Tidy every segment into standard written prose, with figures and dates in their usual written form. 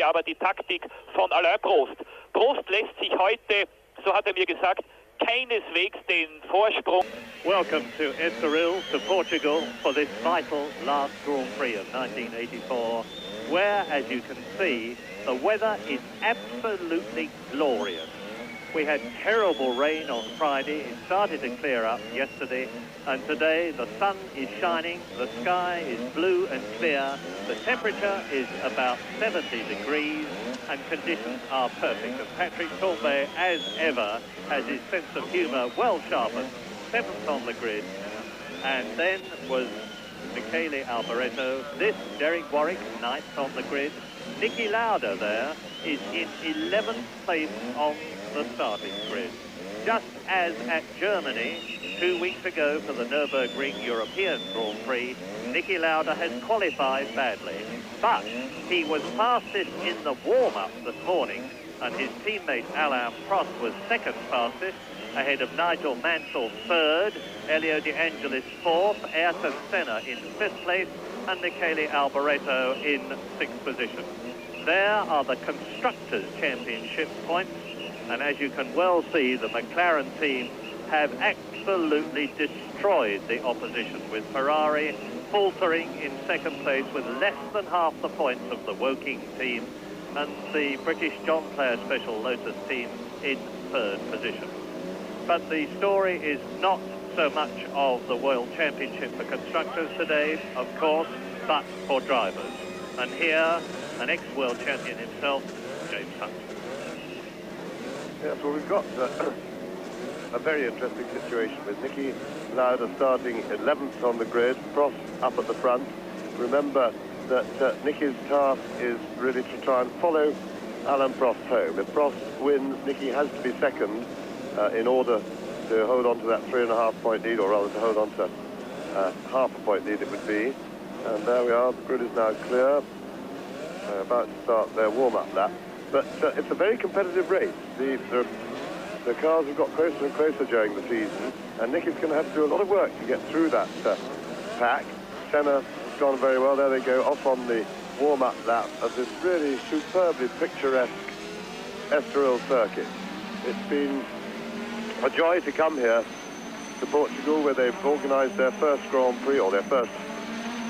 heute aber die Taktik von Alain Prost. Prost lässt sich heute, so hat er mir gesagt, keineswegs den Vorsprung. Welcome to Estoril, to Portugal, for this vital last Grand Prix of 1984, where, as you can see, the weather is absolutely glorious. We had terrible rain on Friday, it started to clear up yesterday, and today the sun is shining, the sky is blue and clear, the temperature is about 70 degrees, and conditions are perfect. And Patrick Torbay, as ever, has his sense of humour well sharpened, 7th on the grid, and then was Michele Alboreto, this Derek Warwick, 9th on the grid. Niki Lauda there is in 11th place on the starting grid. Just as at Germany 2 weeks ago for the Nürburgring European Grand Prix, Niki Lauda has qualified badly, but he was fastest in the warm-up this morning, and his teammate Alain Prost was second fastest, ahead of Nigel Mansell third, Elio De Angelis fourth, Ayrton Senna in fifth place, and Michele Alboreto in sixth position. There are the Constructors' Championship points, and as you can well see, the McLaren team have absolutely destroyed the opposition, with Ferrari faltering in second place with less than half the points of the Woking team, and the British John Player Special Lotus team in third position. But the story is not so much of the World Championship for constructors today, of course, but for drivers. And here, an ex-world champion himself, James Hunt. Yes, well, we've got a very interesting situation with Niki Lauda starting 11th on the grid, Prost up at the front. Remember that Niki's task is really to try and follow Alain Prost home. If Prost wins, Niki has to be second in order to hold on to that 3.5-point lead, or rather to hold on to half a point lead it would be. And there we are, the grid is now clear. They're about to start their warm-up lap. But it's a very competitive race. The cars have got closer and closer during the season, and Niki's going to have to do a lot of work to get through that pack. Senna has gone very well. There they go, off on the warm-up lap of this really superbly picturesque Estoril circuit. It's been a joy to come here to Portugal, where they've organised their first Grand Prix, or their first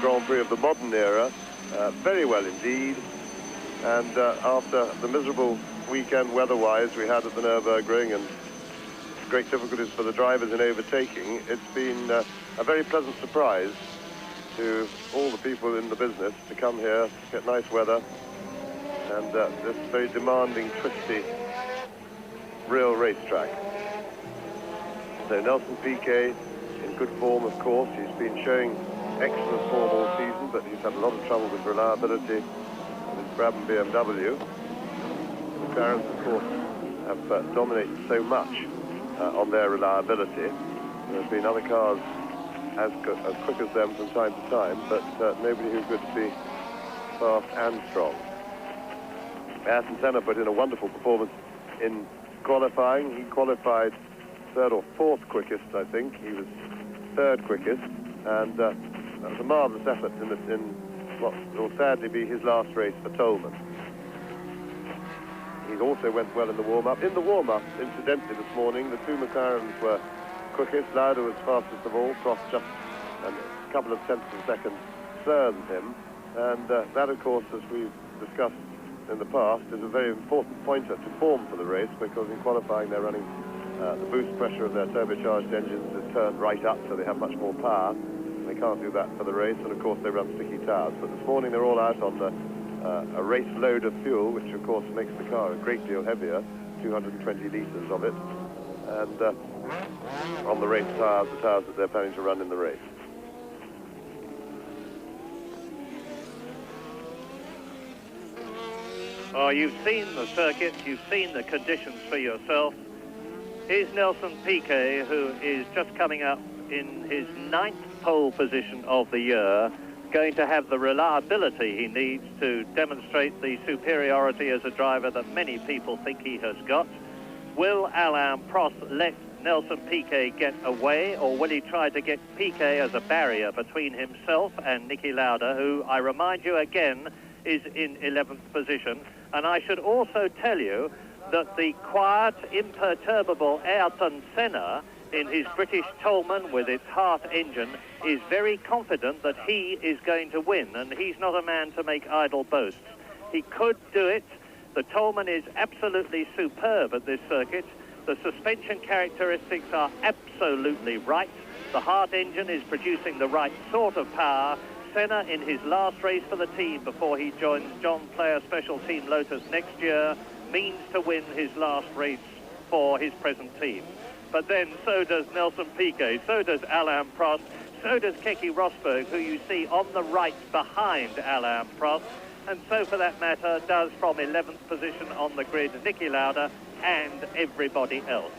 Grand Prix of the modern era, very well indeed. And after the miserable weekend weather-wise we had at the Nürburgring and great difficulties for the drivers in overtaking, it's been a very pleasant surprise to all the people in the business to come here, get nice weather, and this very demanding, twisty, real racetrack. So Nelson Piquet in good form, of course. He's been showing excellent form all season, but he's had a lot of trouble with reliability with his Brabham BMW. The McLarens, of course, have dominated so much on their reliability. There's been other cars as quick as them from time to time, but nobody who's good to be fast and strong. Ayrton Senna put in a wonderful performance in qualifying. He qualified third or fourth quickest, I think. He was third quickest, and that was a marvellous effort in what will sadly be his last race for Tolman. He also went well in the warm-up. In the warm-up, incidentally, this morning, the two McLarens were quickest. Lauda was fastest of all. Prost just a couple of tenths of a second slower than him. And that, of course, as we've discussed in the past, is a very important pointer to form for the race, because in qualifying they're running the boost pressure of their turbocharged engines is turned right up, so they have much more power. They can't do that for the race, and of course they run sticky tires. But this morning they're all out on a race load of fuel, which of course makes the car a great deal heavier, 220 litres of it, and on the race tires, the tires that they're planning to run in the race. Oh, you've seen the circuit, you've seen the conditions for yourself. Here's Nelson Piquet, who is just coming up in his 9th pole position of the year, going to have the reliability he needs to demonstrate the superiority as a driver that many people think he has got. Will Alain Prost let Nelson Piquet get away, or will he try to get Piquet as a barrier between himself and Niki Lauda, who, I remind you again, is in 11th position. And I should also tell you that the quiet, imperturbable Ayrton Senna in his British Tolman with its Hart engine is very confident that he is going to win, and he's not a man to make idle boasts. He could do it. The Tolman is absolutely superb at this circuit. The suspension characteristics are absolutely right. The Hart engine is producing the right sort of power. Senna, in his last race for the team before he joins John Player Special Team Lotus next year, means to win his last race for his present team. But then so does Nelson Piquet, so does Alain Prost, so does Keke Rosberg, who you see on the right behind Alain Prost, and so for that matter does from 11th position on the grid Niki Lauda and everybody else.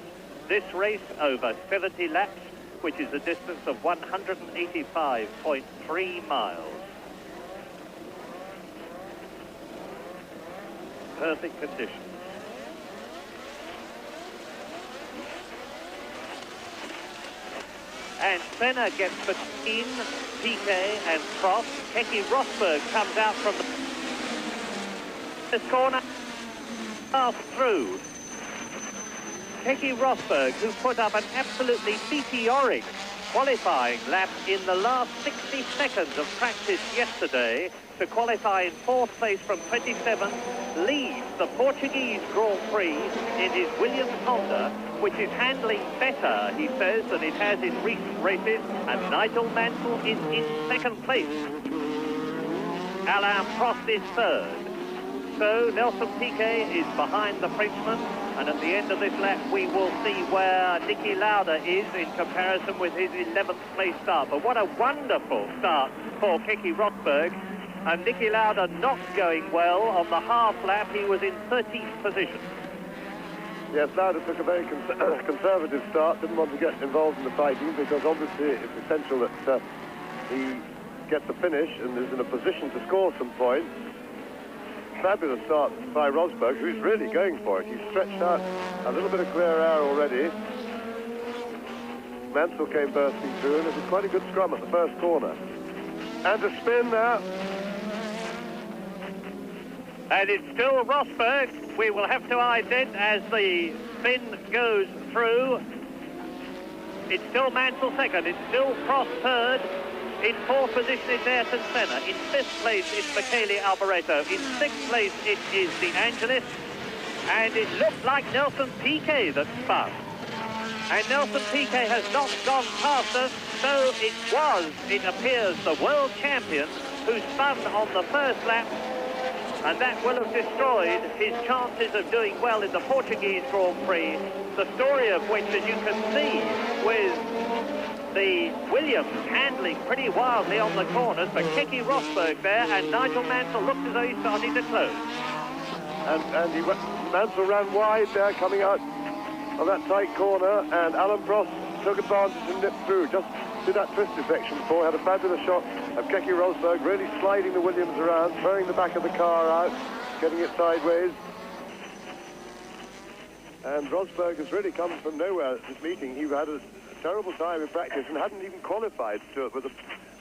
This race over 70 laps, which is a distance of 185.3 miles. Perfect conditions. And Senna gets between Piquet and Prost. Keke Rosberg comes out from the corner, half through. Keke Rosberg, who put up an absolutely meteoric qualifying lap in the last 60 seconds of practice yesterday to qualify in 4th place from 27th, leads the Portuguese Grand Prix in his Williams Honda, which is handling better, he says, than it has in recent races, and Nigel Mansell is in 2nd place. Alain Prost is 3rd. So Nelson Piquet is behind the Frenchman, and at the end of this lap we will see where Niki Lauda is in comparison with his 11th place start. But what a wonderful start for Keke Rosberg, and Niki Lauda not going well on the half lap. He was in 13th position. Yes, Lauda took a very conservative start, didn't want to get involved in the fighting because obviously it's essential that he gets the finish and is in a position to score some points. Fabulous start by Rosberg, who's really going for it. He's stretched out a little bit of clear air already. Mansell came bursting through, and it was quite a good scrum at the first corner. And a spin there. And it's still Rosberg. We will have to ident as the spin goes through. It's still Mansell 2nd. It's still Prost 3rd. In 4th position is Ayrton Senna. In 5th place it's Michele Alboreto. In 6th place it is De Angelis. And it looked like Nelson Piquet that spun. And Nelson Piquet has not gone past us, so it appears, the world champion who spun on the first lap, and that will have destroyed his chances of doing well in the Portuguese Grand Prix, the story of which, as you can see, with the Williams handling pretty wildly on the corners, but Keke Rosberg there, and Nigel Mansell looked as though he's starting to close. And Mansell ran wide there, coming out of that tight corner, and Alain Prost took advantage and nipped through. Just did that twisted section before, had a fabulous shot of Keke Rosberg, really sliding the Williams around, throwing the back of the car out, getting it sideways. And Rosberg has really come from nowhere at this meeting. He had a terrible time in practice and hadn't even qualified to it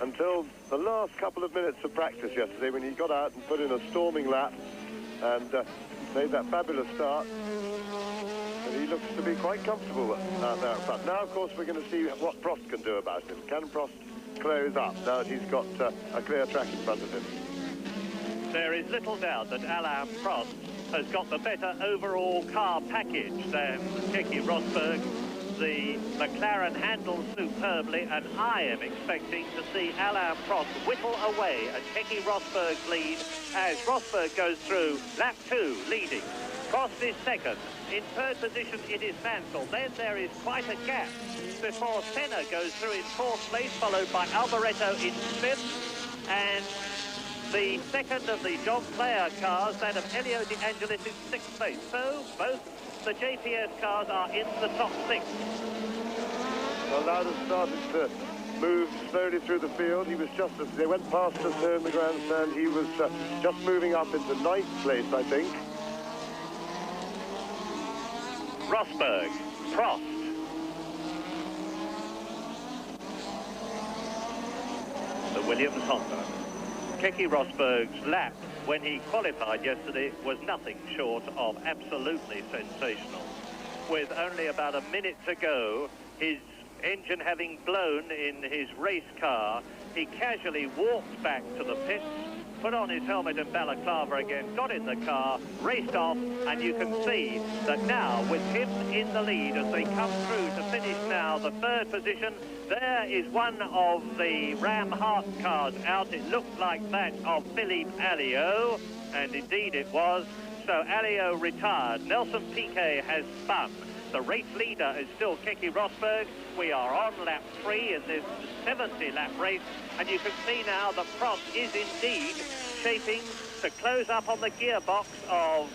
until the last couple of minutes of practice yesterday, when he got out and put in a storming lap and made that fabulous start. And he looks to be quite comfortable out there in front. Now, of course, we're going to see what Prost can do about him. Can Prost close up now that he's got a clear track in front of him? There is little doubt that Alain Prost has got the better overall car package than Keke Rosberg. The McLaren handles superbly, and I am expecting to see Alain Prost whittle away at Keke Rosberg's lead as Rosberg goes through lap 2, leading. Prost is 2nd. In 3rd position, it is Mansell. Then there is quite a gap before Senna goes through in 4th place, followed by Alboreto in 5th. And the 2nd of the John Player cars, that of Elio De Angelis, in 6th place. So both the JPS cars are in the top 6. Well, Lauda started to move slowly through the field. He was just, as they went past us here in the grandstand, he was just moving up into 9th place, I think. Rosberg, Prost. The Williams Honda. Keke Rosberg's lap when he qualified yesterday was nothing short of absolutely sensational. With only about a minute to go, his engine having blown in his race car, he casually walked back to the pits, put on his helmet and balaclava again, got in the car, raced off, and you can see that now, with him in the lead as they come through to finish now the third position, there is one of the Ram Hart cars out. It looked like that of Philippe Alliot, and indeed it was. So Alliot retired. Nelson Piquet has spun. The race leader is still Keke Rosberg. We are on lap 3 in this 70-lap race, and you can see now that Prost is indeed shaping to close up on the gearbox of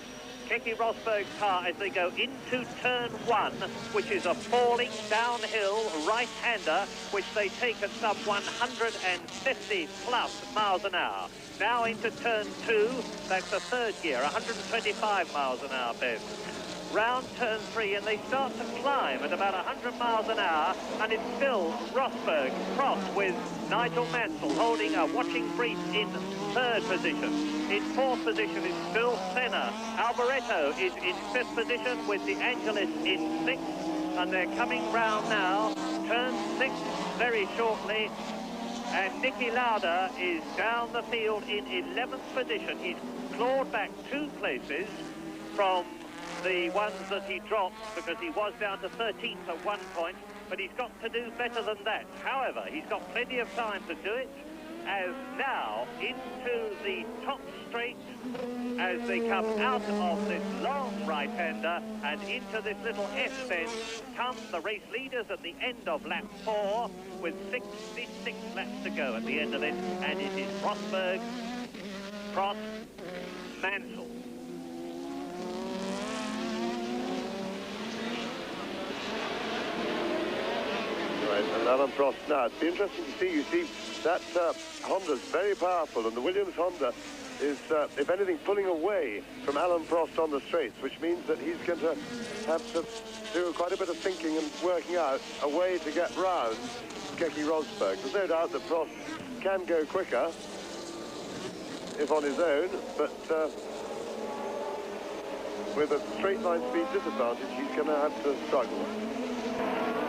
Keke Rosberg's car as they go into turn 1, which is a falling downhill right-hander, which they take at some 150 plus miles an hour. Now into turn 2, that's the third gear, 125 miles an hour, Ben. Round turn 3, and they start to climb at about 100 miles an hour, and it's still Rosberg, Prost with Nigel Mansell holding a watching brief in third position. In fourth position is still Senna. Alboreto is in fifth position with De Angelis in sixth, and they're coming round now, turn 6 very shortly, and Niki Lauda is down the field in 11th position. He's clawed back 2 places from the ones that he dropped because he was down to 13th at one point, but he's got to do better than that. However, he's got plenty of time to do it, as now into the top straight as they come out of this long right-hander and into this little S-bend come the race leaders at the end of lap 4 with 66 laps to go at the end of it, and it is Rosberg, Prost, Mansell. And Alan Prost now. It's be interesting to see. You see that Honda's very powerful, and the Williams Honda is, if anything, pulling away from Alan Prost on the straights, which means that he's going to have to do quite a bit of thinking and working out a way to get round Keke Rosberg. There's no doubt that Prost can go quicker if on his own, but with a straight line speed disadvantage, he's going to have to struggle.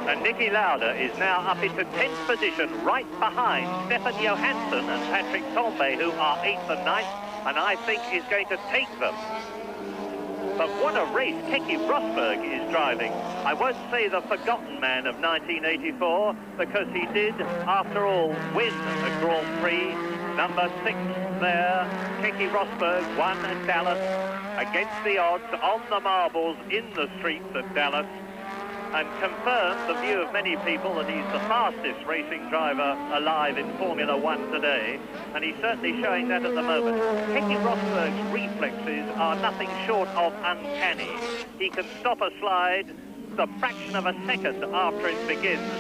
And Niki Lauda is now up into 10th position, right behind Stefan Johansson and Patrick Tambay, who are 8th and 9th, and I think is going to take them. But what a race Keke Rosberg is driving. I won't say the forgotten man of 1984, because he did, after all, win a Grand Prix. Number 6 there, Keke Rosberg won at Dallas, against the odds, on the marbles, in the streets at Dallas, and confirmed the view of many people that he's the fastest racing driver alive in Formula 1 today, and he's certainly showing that at the moment. Keke Rosberg's reflexes are nothing short of uncanny. He can stop a slide the fraction of a second after it begins.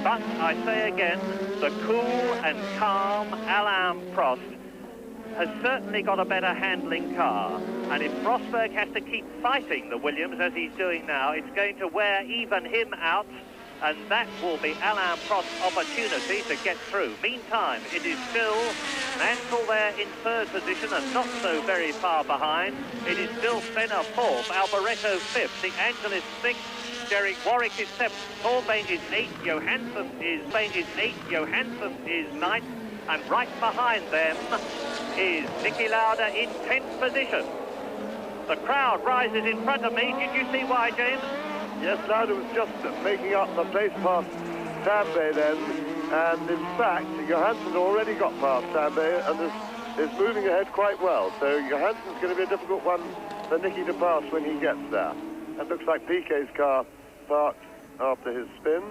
But I say again, the cool and calm Alain Prost has certainly got a better handling car, and if Rosberg has to keep fighting the Williams as he's doing now, it's going to wear even him out, and that will be Alain Prost's opportunity to get through. Meantime, it is still Mansell there in third position and not so very far behind. It is still Senna fourth, Alboreto fifth, De Angelis sixth, Derek Warwick is seventh, Tambay is eighth, Johansson is ninth, and right behind them is Niki Lauda in 10th position. The crowd rises in front of me. Did you see why, James? Yes, Lauda was just making up the place past Tambay then, and in fact, Johansson already got past Tambay and is moving ahead quite well. So Johansson's going to be a difficult one for Niki to pass when he gets there. That looks like Piquet's car parked after his spin.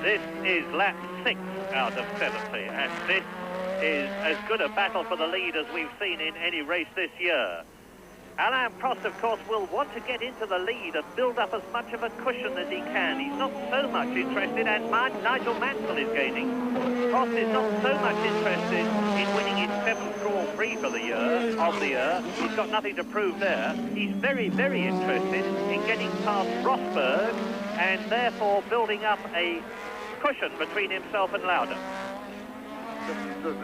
This is lap 6 out of 70, and this is as good a battle for the lead as we've seen in any race this year. Alain Prost, of course, will want to get into the lead and build up as much of a cushion as he can. He's not so much interested, and Nigel Mansell is gaining. Prost is not so much interested in winning his 7th Grand Prix for the year, He's got nothing to prove there. He's very, very interested in getting past Rosberg and therefore building up a cushion between himself and Lauda.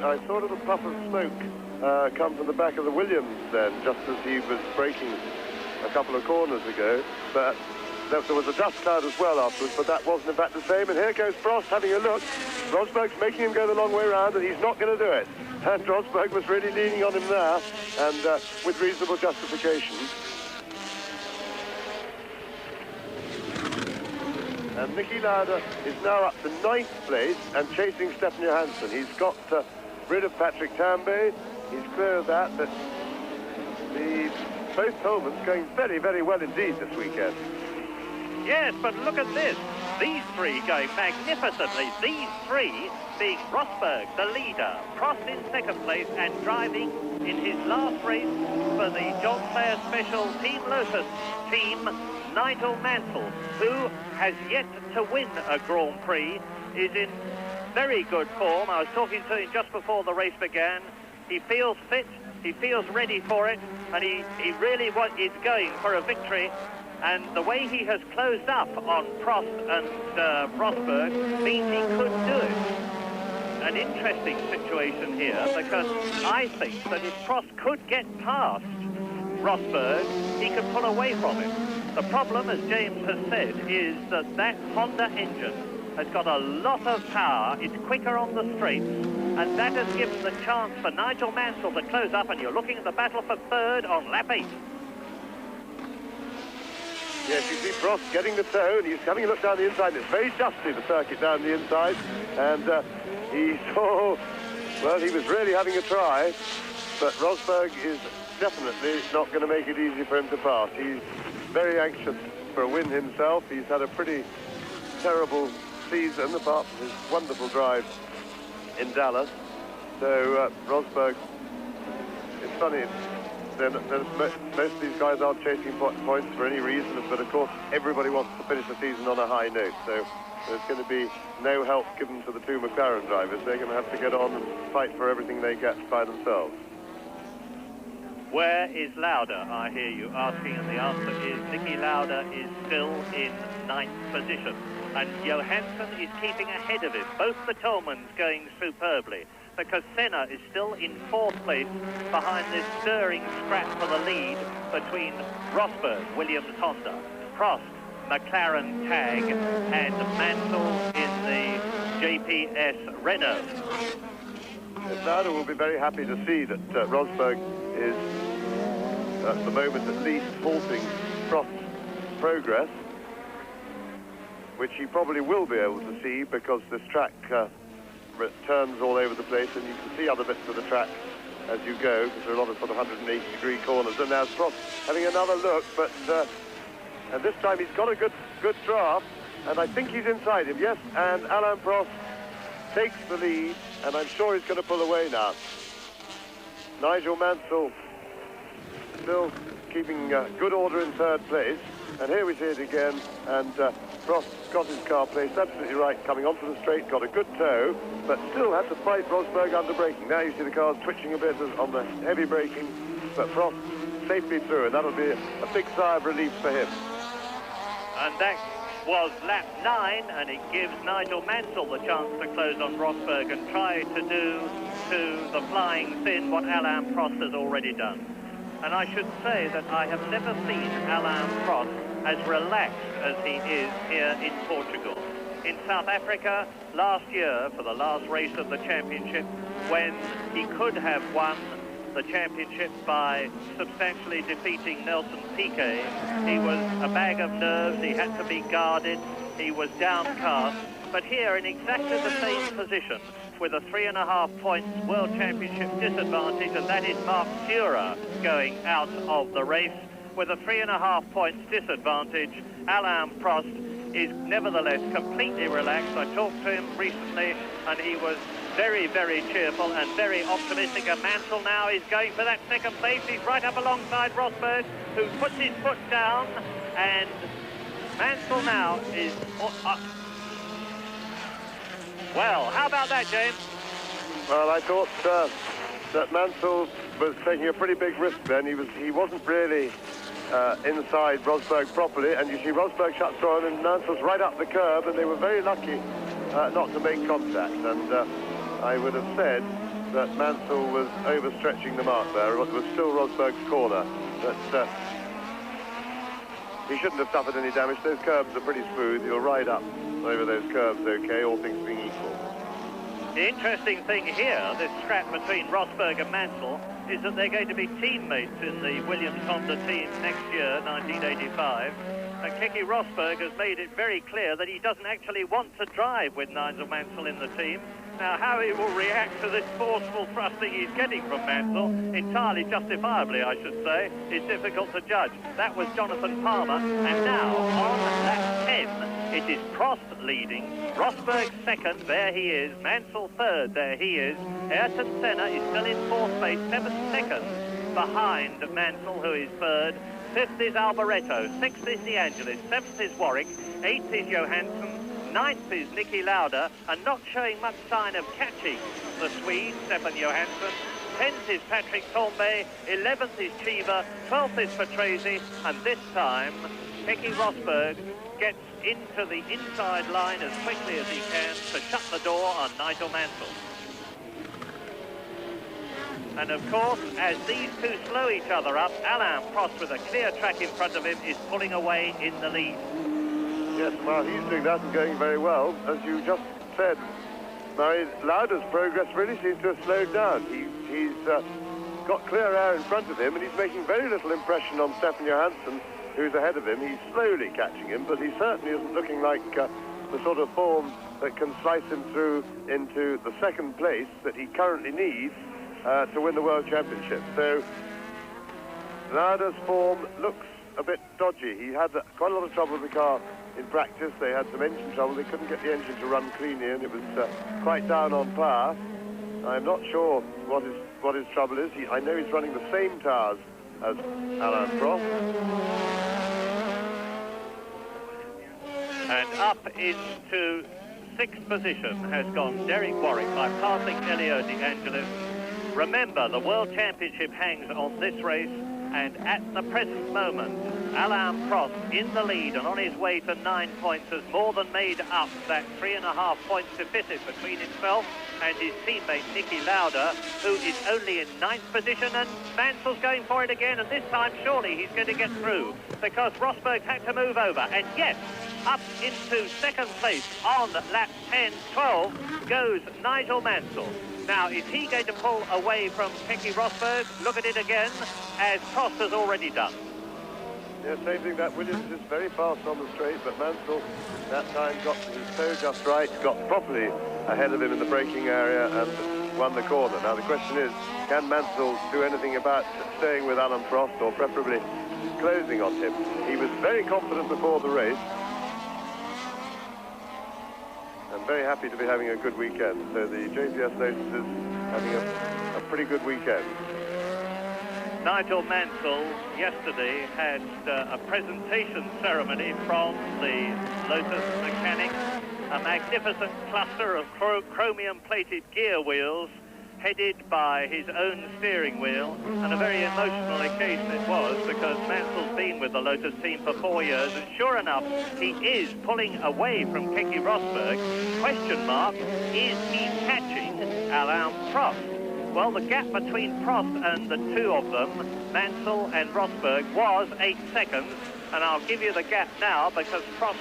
I saw a little puff of smoke come from the back of the Williams then, just as he was braking a couple of corners ago. But there was a dust cloud as well afterwards, but that wasn't in fact the same. And here goes Frost having a look. Rosberg's making him go the long way round, and he's not going to do it. And Rosberg was really leaning on him there, and with reasonable justification. And Niki Lauda is now up to 9th place and chasing Stefan Johansson. He's got rid of Patrick Tambay. He's clear of that, but both Holman's going very, very well indeed this weekend. Yes, but look at this. These three going magnificently. These three being Rosberg, the leader, Prost in 2nd place, and driving in his last race for the John Player Special Team Lotus team, Nigel Mansell, who has yet to win a Grand Prix, is in very good form. I was talking to him just before the race began. He feels fit, he feels ready for it, and he really is going for a victory. And the way he has closed up on Prost and Rosberg means he could do it. An interesting situation here, because I think that if Prost could get past Rosberg, he could pull away from him. The problem, as James has said, is that Honda engine has got a lot of power. It's quicker on the straights, and that has given the chance for Nigel Mansell to close up, and you're looking at the battle for 3rd on lap 8. Yes, you see Prost getting the toe, and he's having a look down the inside. It's very dusty, the circuit down the inside, and he saw, well, he was really having a try, but Rosberg is definitely not going to make it easy for him to pass. He's very anxious for a win himself. He's had a pretty terrible season, apart from his wonderful drive in Dallas. So Rosberg, it's funny, most of these guys aren't chasing points for any reason, but of course everybody wants to finish the season on a high note. So there's going to be no help given to the two McLaren drivers. They're going to have to get on and fight for everything they get by themselves. Where is Lauda, I hear you asking, and the answer is Niki Lauda is still in 9th position. And Johansson is keeping ahead of him. Both the Tolmans going superbly, because Senna is still in 4th place behind this stirring scrap for the lead between Rosberg, Williams Honda, Prost, McLaren Tag, and Mansell in the JPS Renault. Lauda will be very happy to see that Rosberg is, at the moment at least, halting Prost's progress, which he probably will be able to see because this track turns all over the place, and you can see other bits of the track as you go, because there are a lot of sort of 180-degree corners. And now Prost having another look, but and this time he's got a good draft, and I think he's inside him. Yes, and Alain Prost takes the lead, and I'm sure he's going to pull away now. Nigel Mansell still keeping good order in 3rd place, and here we see it again, and Prost's got his car placed absolutely right, coming onto the straight, got a good toe, but still had to fight Rosberg under braking. Now you see the car twitching a bit on the heavy braking, but Prost safely through, and that'll be a big sigh of relief for him. And that was lap 9, and it gives Nigel Mansell the chance to close on Rosberg and try to do to the flying thin what Alain Prost has already done. And I should say that I have never seen Alain Prost as relaxed as he is here in Portugal. In South Africa last year, for the last race of the championship, when he could have won the championship by substantially defeating Nelson Piquet, he was a bag of nerves, he had to be guarded, he was downcast. But here, in exactly the same position, with a 3.5 points World Championship disadvantage, and that is Mark Sura going out of the race. With a 3.5 points disadvantage, Alain Prost is nevertheless completely relaxed. I talked to him recently, and he was very, very cheerful and very optimistic. And Mansell now is going for that 2nd place. He's right up alongside Rosberg, who puts his foot down, and Mansell now is up. Well, how about that, James? Well, I thought that Mansell was taking a pretty big risk then. He wasn't really inside Rosberg properly, and you see Rosberg shuts on, and Mansell's right up the curb, and they were very lucky not to make contact. And I would have said that Mansell was overstretching the mark there. It was still Rosberg's corner, but he shouldn't have suffered any damage. Those curves are pretty smooth. He'll ride up over those curves okay, all things being equal. The interesting thing here, this scrap between Rosberg and Mansell, is that they're going to be teammates in the Williams Honda team next year, 1985. And Keke Rosberg has made it very clear that he doesn't actually want to drive with Nigel Mansell in the team. Now, how he will react to this forceful thrusting he's getting from Mansell, entirely justifiably, I should say, is difficult to judge. That was Jonathan Palmer, and now, on lap 10, it is Prost leading, Rosberg second, there he is, Mansell third, there he is, Ayrton Senna is still in fourth place, 7 seconds behind Mansell, who is third, fifth is Alboreto, sixth is De Angelis, seventh is Warwick, eighth is Johansson, ninth is Niki Lauda, and not showing much sign of catching the Swede, Stefan Johansson. 10th is Patrick Tambay, 11th is Chiva, 12th is Patrese, and this time, Keke Rosberg gets into the inside line as quickly as he can to shut the door on Nigel Mansell. And of course, as these two slow each other up, Alain Prost, with a clear track in front of him, is pulling away in the lead. Yes, well, he's doing that and going very well. As you just said, Murray, Lauda's progress really seems to have slowed down. He's got clear air in front of him, and he's making very little impression on Stefan Johansson, who's ahead of him. He's slowly catching him, but he certainly isn't looking like the sort of form that can slice him through into the second place that he currently needs to win the World Championship. So Lauda's form looks a bit dodgy. He had quite a lot of trouble with the car in practice. They had some engine trouble. They couldn't get the engine to run cleanly, and it was quite down on power. I'm not sure what his trouble is. I know he's running the same tires as Alain Prost. And up into sixth position has gone Derek Warwick by passing Elio De Angelis. Remember, the World Championship hangs on this race, and at the present moment, Alain Prost in the lead and on his way to 9 points has more than made up that 3.5 points deficit between himself and his teammate Niki Lauda, who is only in 9th position, and Mansell's going for it again, and this time surely he's going to get through, because Rosberg had to move over, and yes, up into second place on lap 10-12 goes Nigel Mansell. Now, is he going to pull away from Keke Rosberg? Look at it again, as Prost has already done. Yeah, same thing. That Williams is very fast on the straight, but Mansell that time got his toe just right, got properly ahead of him in the braking area and won the corner. Now the question is, can Mansell do anything about staying with Alain Prost, or preferably closing on him? He was very confident before the race. I'm very happy to be having a good weekend. So the JPS Lotus is having a pretty good weekend. Nigel Mansell yesterday had a presentation ceremony from the Lotus mechanics, a magnificent cluster of chromium-plated gear wheels headed by his own steering wheel, and a very emotional occasion it was, because Mansell's been with the Lotus team for 4 years, and sure enough, he is pulling away from Keke Rosberg. Question mark, is he catching Alain Prost? Well, the gap between Prost and the two of them, Mansell and Rosberg, was 8 seconds, and I'll give you the gap now, because Prost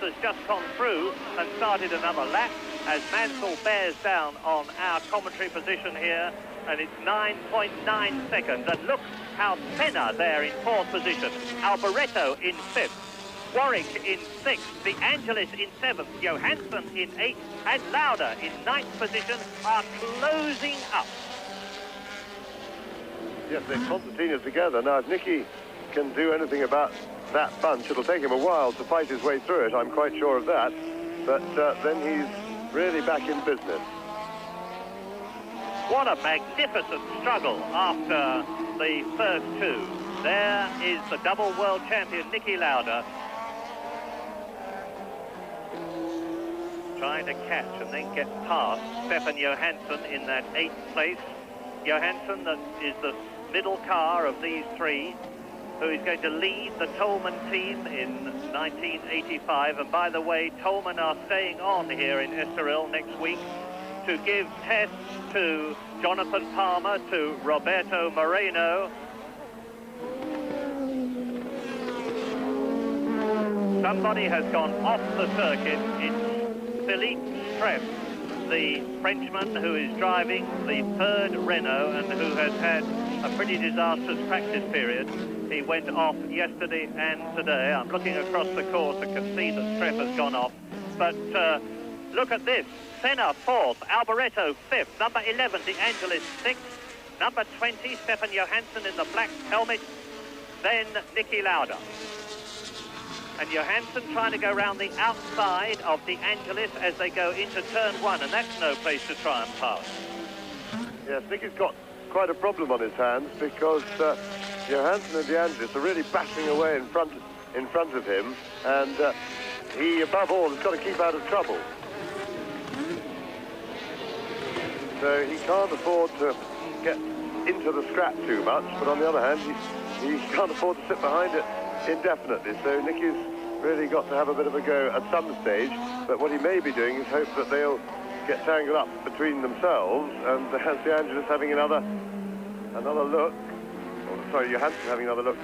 has just gone through and started another lap, as Mansell bears down on our commentary position here, and it's 9.9 seconds. And look how Senna there in 4th position, Alboreto in 5th, Warwick in 6th, De Angelis in 7th, Johansson in 8th, and Lauda in 9th position are closing up. Yes, they're concertina together. Now, if Niki can do anything about that bunch, it'll take him a while to fight his way through it, I'm quite sure of that. But then he's really back in business. What a magnificent struggle after the first two. There is the double world champion Niki Lauda, trying to catch and then get past Stefan Johansson in that 8th place. Johansson, that is the middle car of these three, who is going to lead the Tolman team in 1985. And by the way, Tolman are staying on here in Estoril next week. to give tests to Jonathan Palmer, to Roberto Moreno. Somebody has gone off the circuit. It's Philippe Streff, the Frenchman who is driving the third Renault and who has had a pretty disastrous practice period. He went off yesterday and today. I'm looking across the course and can see that Streff has gone off. But look at this. Senna fourth, Alboreto fifth, number 11, De Angelis sixth, number 20, Stefan Johansson in the black helmet, then Niki Lauda. And Johansson trying to go round the outside of De Angelis as they go into turn one, and that's no place to try and pass. Yes, Nicky's got quite a problem on his hands because Johansson and De Angelis are really bashing away in front of him, and he, above all, has got to keep out of trouble. So he can't afford to get into the scrap too much, but on the other hand, he can't afford to sit behind it indefinitely. So Nicky's really got to have a bit of a go at some stage, but what he may be doing is hope that they'll get tangled up between themselves, and has De Angelis having another look. Oh, sorry, Johansson having another look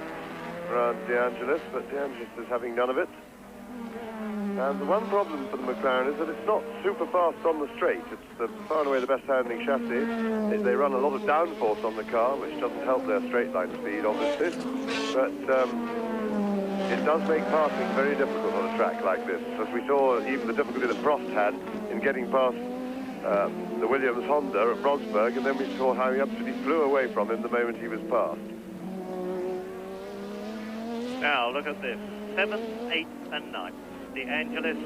around De Angelis, but De Angelis is having none of it. And the one problem for the McLaren is that it's not super fast on the straight. It's far and away the best handling chassis. They run a lot of downforce on the car, which doesn't help their straight line speed, obviously. But it does make passing very difficult on a track like this, as we saw even the difficulty that Prost had in getting past the Williams Honda at Rosberg, and then we saw how he absolutely flew away from him the moment he was passed. Now, look at this. 7th, 8th and 9th. De Angelis,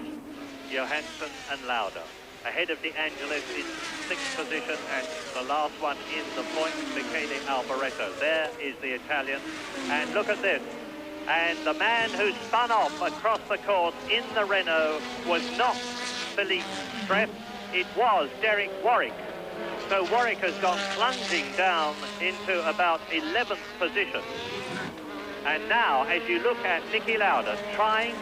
Johansson and Lauda. Ahead of De Angelis in 6th position, and the last one in the points, Michele Alboreto. There is the Italian. And look at this. And the man who spun off across the course in the Renault was not Philippe Streff, it was Derek Warwick. So Warwick has gone plunging down into about 11th position. And now, as you look at Niki Lauda, trying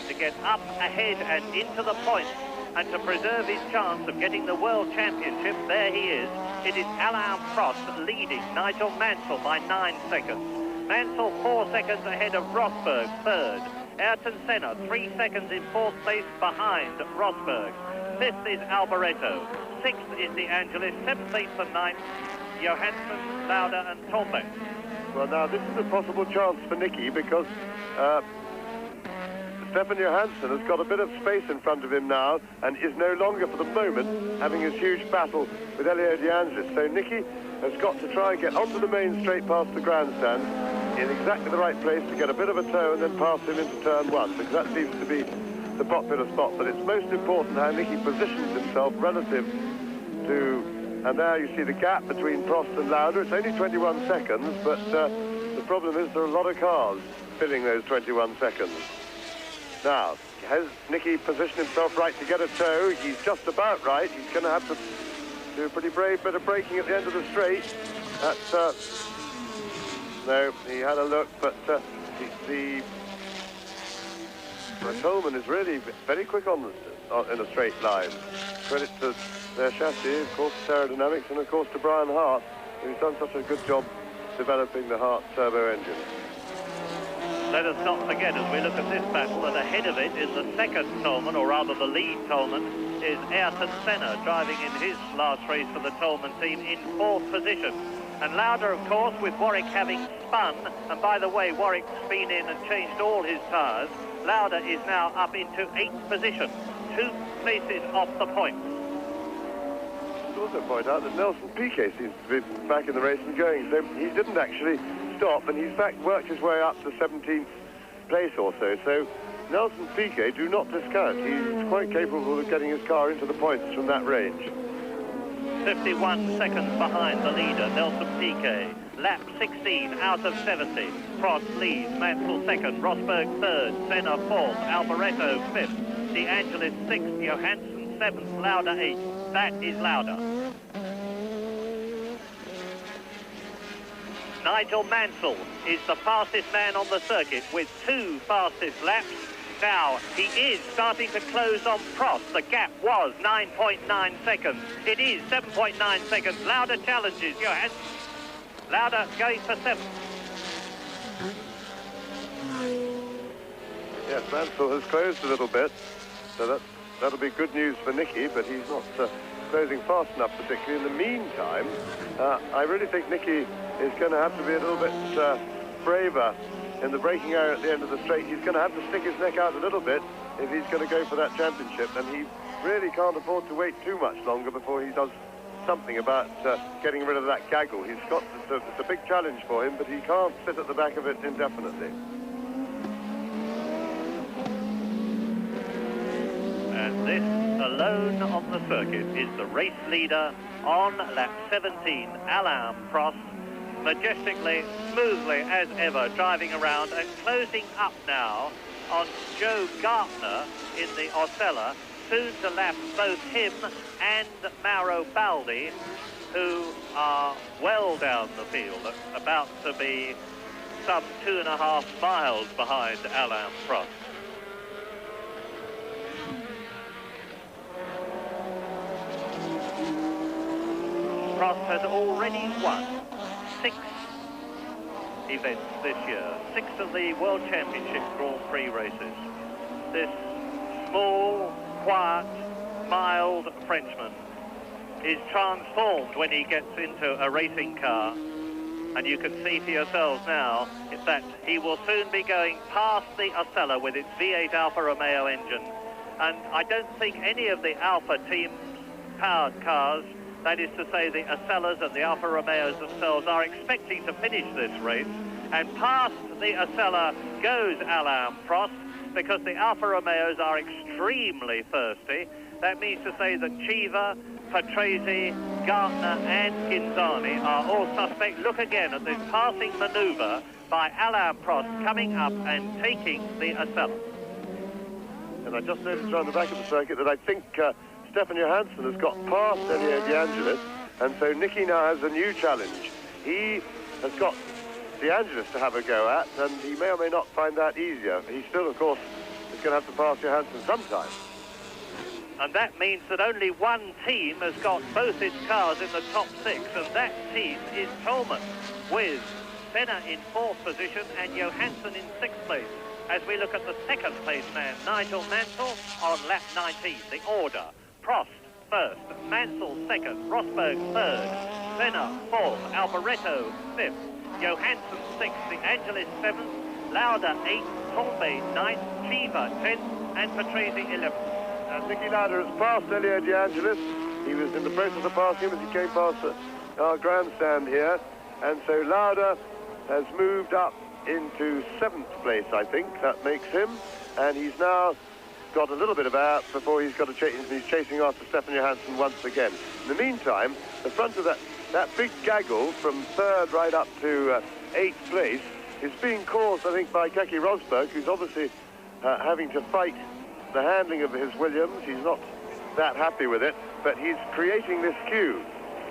to get up ahead and into the points and to preserve his chance of getting the World Championship, there he is. It is Alain Prost leading Nigel Mansell by 9 seconds. Mansell 4 seconds ahead of Rosberg, third. Ayrton Senna 3 seconds in 4th place behind Rosberg. 5th is Alboreto. 6th is De Angelis. 7th, 8th and 9th, Johansson, Lauda and Tolbe. Well, now, this is a possible chance for Nicky because Stefan Johansson has got a bit of space in front of him now and is no longer, for the moment, having his huge battle with Elio De Angelis. So Nicky has got to try and get onto the main straight past the grandstand in exactly the right place to get a bit of a toe and then pass him into turn one, because that seems to be the popular spot. But it's most important how Nicky positions himself relative to... And there you see the gap between Prost and Lauda. It's only 21 seconds, but the problem is there are a lot of cars filling those 21 seconds. Now, has Nicky positioned himself right to get a toe? He's just about right. He's going to have to do a pretty brave bit of braking at the end of the straight. That's... no, he had a look, but the Coleman is really very quick in a straight line. Credit to their chassis, of course, to aerodynamics, and of course to Brian Hart, who's done such a good job developing the Hart turbo engine. Let us not forget, as we look at this battle, that ahead of it is the second Tolman, or rather the lead Tolman, is Ayrton Senna, driving in his last race for the Tolman team in 4th position. And Lauda, of course, with Warwick having spun, and by the way, Warwick's been in and changed all his tyres, Lauda is now up into 8th position, 2 places off the points. I should also point out that Nelson Piquet seems to be back in the race and going, so he didn't actually stop, and he's in fact worked his way up to 17th place or so. So Nelson Piquet, do not discount. He's quite capable of getting his car into the points from that range. 51 seconds behind the leader, Nelson Piquet. Lap 16 out of 70. Prost leads, Mansell second, Rosberg third, Senna fourth, Alboreto fifth, De Angelis sixth, Johansson seventh, Lauda eighth. That is Lauda. Nigel Mansell is the fastest man on the circuit with 2 fastest laps. Now, he is starting to close on Prost. The gap was 9.9 seconds. It is 7.9 seconds. Lauda challenges Johansson. Lauda going for 7th. Yes, Mansell has closed a little bit, so that'll be good news for Nicky, but he's not closing fast enough, particularly. In the meantime, I really think Nicky is going to have to be a little bit braver in the braking area at the end of the straight. He's going to have to stick his neck out a little bit if he's going to go for that championship, and he really can't afford to wait too much longer before he does something about getting rid of that gaggle. It's a big challenge for him, but he can't sit at the back of it indefinitely. And this, alone on the circuit, is the race leader on lap 17, Alain Prost, majestically, smoothly as ever, driving around and closing up now on Joe Gartner in the Osella, soon to lap both him and Mauro Baldi, who are well down the field, about to be some 2.5 miles behind Alain Prost. Prost has already won 6 events this year, 6 of the World Championship Grand Prix races. This small, quiet, mild Frenchman is transformed when he gets into a racing car, and you can see for yourselves now that he will soon be going past the Osella with its V8 Alfa Romeo engine, and I don't think any of the Alfa team's powered cars, that is to say the Osellas and the Alfa Romeos themselves, are expecting to finish this race, and past the Osella goes Alain Prost, because the Alfa Romeos are extremely thirsty. That means to say that Chiva, Patrese, Gartner and Ginzani are all suspect. Look again at this passing manoeuvre by Alain Prost coming up and taking the Osella. And I just noticed around the back of the circuit that I think Stefan Johansson has got past Elio De Angelis, and so Nicky now has a new challenge. He has got De Angelis to have a go at, and he may or may not find that easier. He still, of course, is going to have to pass Johansson sometime. And that means that only one team has got both its cars in the top 6, and that team is Tolman, with Senna in 4th position and Johansson in 6th place. As we look at the 2nd place man, Nigel Mansell, on lap 19, the order: Prost 1st, Mansell 2nd, Rosberg 3rd, Senna 4th, Alboreto 5th, Johansson 6th, De Angelis 7th, Lauda 8th, Tombe 9th, Chiva 10th, and Patrese 11th. Nicky Lauda has passed Elio De Angelis. He was in the process of passing him as he came past our grandstand here, and so Lauda has moved up into 7th place, I think. That makes him, and he's now got a little bit of air before he's got to chase. He's chasing after Stefan Johansson once again. In the meantime, the front of that big gaggle from 3rd right up to 8th place is being caused, I think, by Keke Rosberg, who's obviously having to fight the handling of his Williams. He's not that happy with it, but he's creating this queue.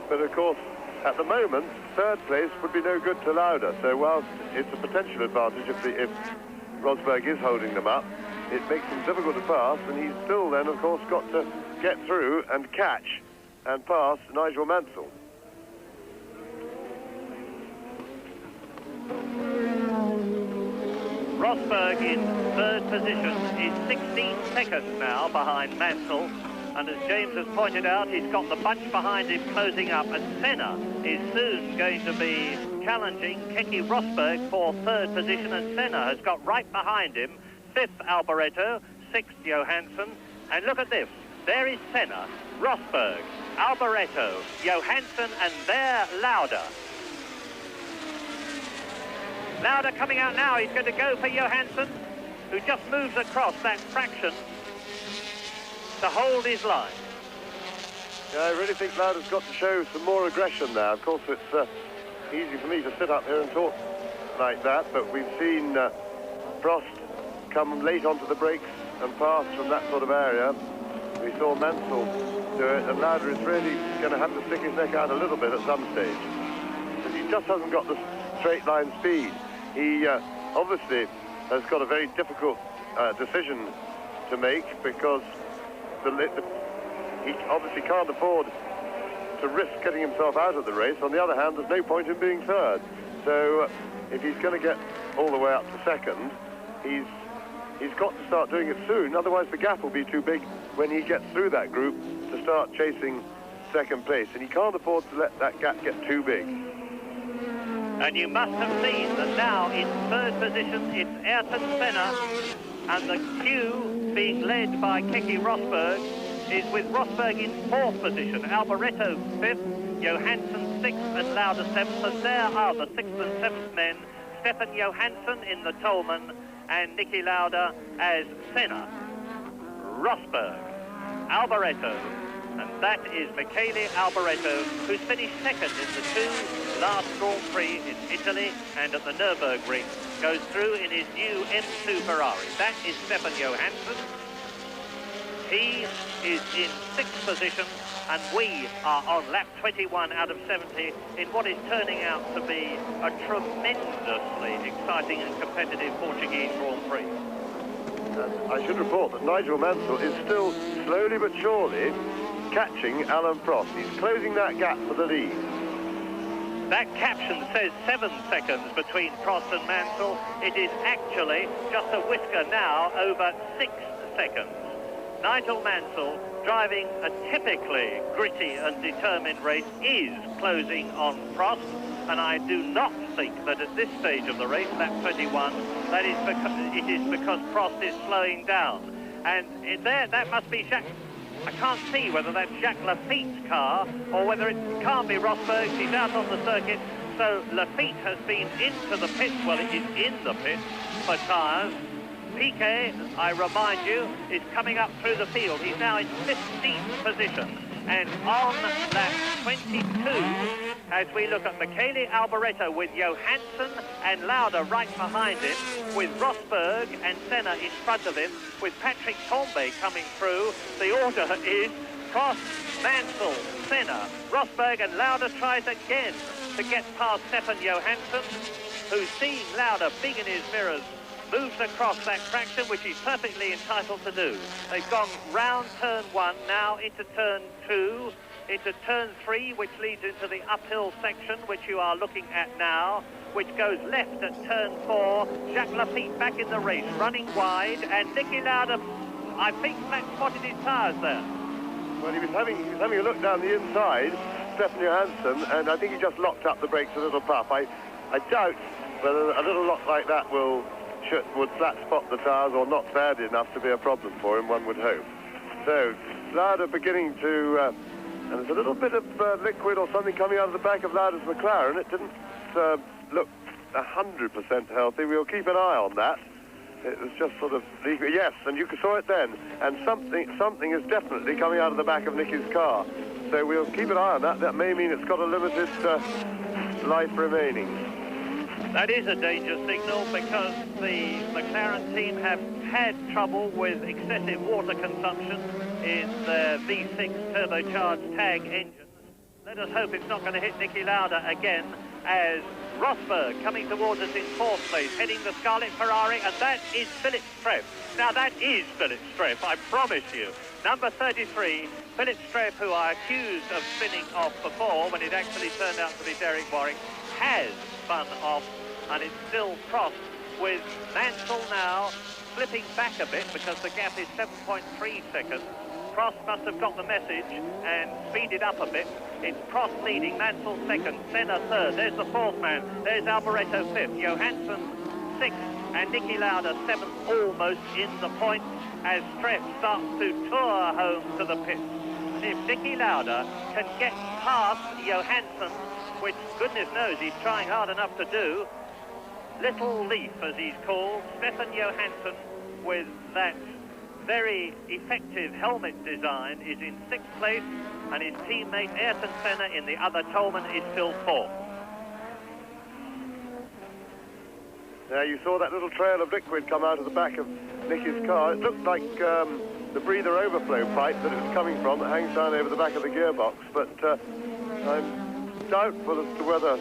But of course, at the moment, 3rd place would be no good to Lauda. So whilst it's a potential advantage if Rosberg is holding them up, it makes him difficult to pass, and he's still then, of course, got to get through and catch and pass Nigel Mansell. Rosberg in 3rd position is 16 seconds now behind Mansell, and as James has pointed out, he's got the bunch behind him closing up, and Senna is soon going to be challenging Keke Rosberg for 3rd position, and Senna has got right behind him 5th Alboreto, 6th Johansson, and look at this, there is Senna, Rosberg, Alboreto, Johansson, and there Lauda. Lauda coming out now, he's going to go for Johansson, who just moves across that fraction to hold his line. Yeah, I really think Lauda's got to show some more aggression there. Of course, it's easy for me to sit up here and talk like that, but we've seen Prost come late onto the brakes and pass from that sort of area. We saw Mansell do it, and Lauda is really going to have to stick his neck out a little bit at some stage. But he just hasn't got the straight line speed. He obviously has got a very difficult decision to make, because he obviously can't afford to risk getting himself out of the race. On the other hand, there's no point in being third. So if he's going to get all the way up to second, he's got to start doing it soon. Otherwise, the gap will be too big when he gets through that group to start chasing second place. And he can't afford to let that gap get too big. And you must have seen that now in third position it's Ayrton Senna, and the queue being led by Keke Rosberg is with Rosberg in fourth position, Alboreto fifth, Johansson sixth and Lauda seventh, and there are the sixth and seventh men, Stefan Johansson in the Tolman and Niki Lauda as Senna, Rosberg, Alboreto, and that is Michele Alboreto, who's finished second in the two last Grand Prix in Italy and at the Nürburgring, goes through in his new M2 Ferrari. That is Stefan Johansson. He is in sixth position, and we are on lap 21 out of 70 in what is turning out to be a tremendously exciting and competitive Portuguese Grand Prix. And I should report that Nigel Mansell is still slowly but surely catching Alan Prost. He's closing that gap for the lead. That caption says 7 seconds between Prost and Mansell. It is actually just a whisker now over 6 seconds. Nigel Mansell, driving a typically gritty and determined race, is closing on Prost, and I do not think that at this stage of the race, lap 21, that is because Prost is slowing down. And that must be Jacques. I can't see whether that's Jacques Lafitte's car or whether it can't be Rosberg's. He's out on the circuit, so Lafitte has been into the pits. Well, it is in the pits for tyres. Piquet, I remind you, is coming up through the field. He's now in 15th position. And on lap 22, as we look at Michele Alboreto with Johansson and Lauda right behind him, with Rosberg and Senna in front of him, with Patrick Tambay coming through, the order is Prost, Mansell, Senna, Rosberg, and Lauda tries again to get past Stefan Johansson, who's seeing Lauda big in his mirrors, moves across that fraction, which he's perfectly entitled to do. They've gone round turn 1, now into turn 2, into turn 3, which leads into the uphill section, which you are looking at now, which goes left at turn 4. Jacques Lafitte back in the race, running wide, and Niki Lauda, I think, flat spotted his tyres there. Well, he was having a look down the inside, Stefan Johansson, and I think he just locked up the brakes a little puff. I doubt whether a little lock like that would flat spot the tyres, or not bad enough to be a problem for him, one would hope. So, Lauda beginning to, and there's a little bit of liquid or something coming out of the back of Lauda's McLaren. It didn't look 100% healthy. We'll keep an eye on that. It was just sort of liquid. Yes, and you saw it then. And something is definitely coming out of the back of Nicky's car. So we'll keep an eye on that. That may mean it's got a limited life remaining. That is a danger signal, because the McLaren team have had trouble with excessive water consumption in their V6 turbocharged tag engines. Let us hope it's not going to hit Niki Lauda again, as Rosberg coming towards us in fourth place, heading the Scarlet Ferrari, and that is Philip Streff. Now that is Philip Streff, I promise you. Number 33, Philip Streff, who I accused of spinning off before when it actually turned out to be Derek Warwick, has spun off. And it's still Prost, with Mansell now slipping back a bit because the gap is 7.3 seconds. Prost must have got the message and speeded up a bit. It's Prost leading, Mansell second, Senna third. There's the fourth man. There's Alboreto fifth, Johansson sixth, and Niki Lauda seventh, almost in the points, as Streff starts to tour home to the pits. And if Niki Lauda can get past Johansson, which goodness knows he's trying hard enough to do, Little Leaf, as he's called, Stefan Johansson, with that very effective helmet design, is in sixth place, and his teammate Ayrton Senna in the other Tolman is still fourth. Now, you saw that little trail of liquid come out of the back of Nicky's car. It looked like the breather overflow pipe that it was coming from, that hangs down over the back of the gearbox, but I'm doubtful as to whether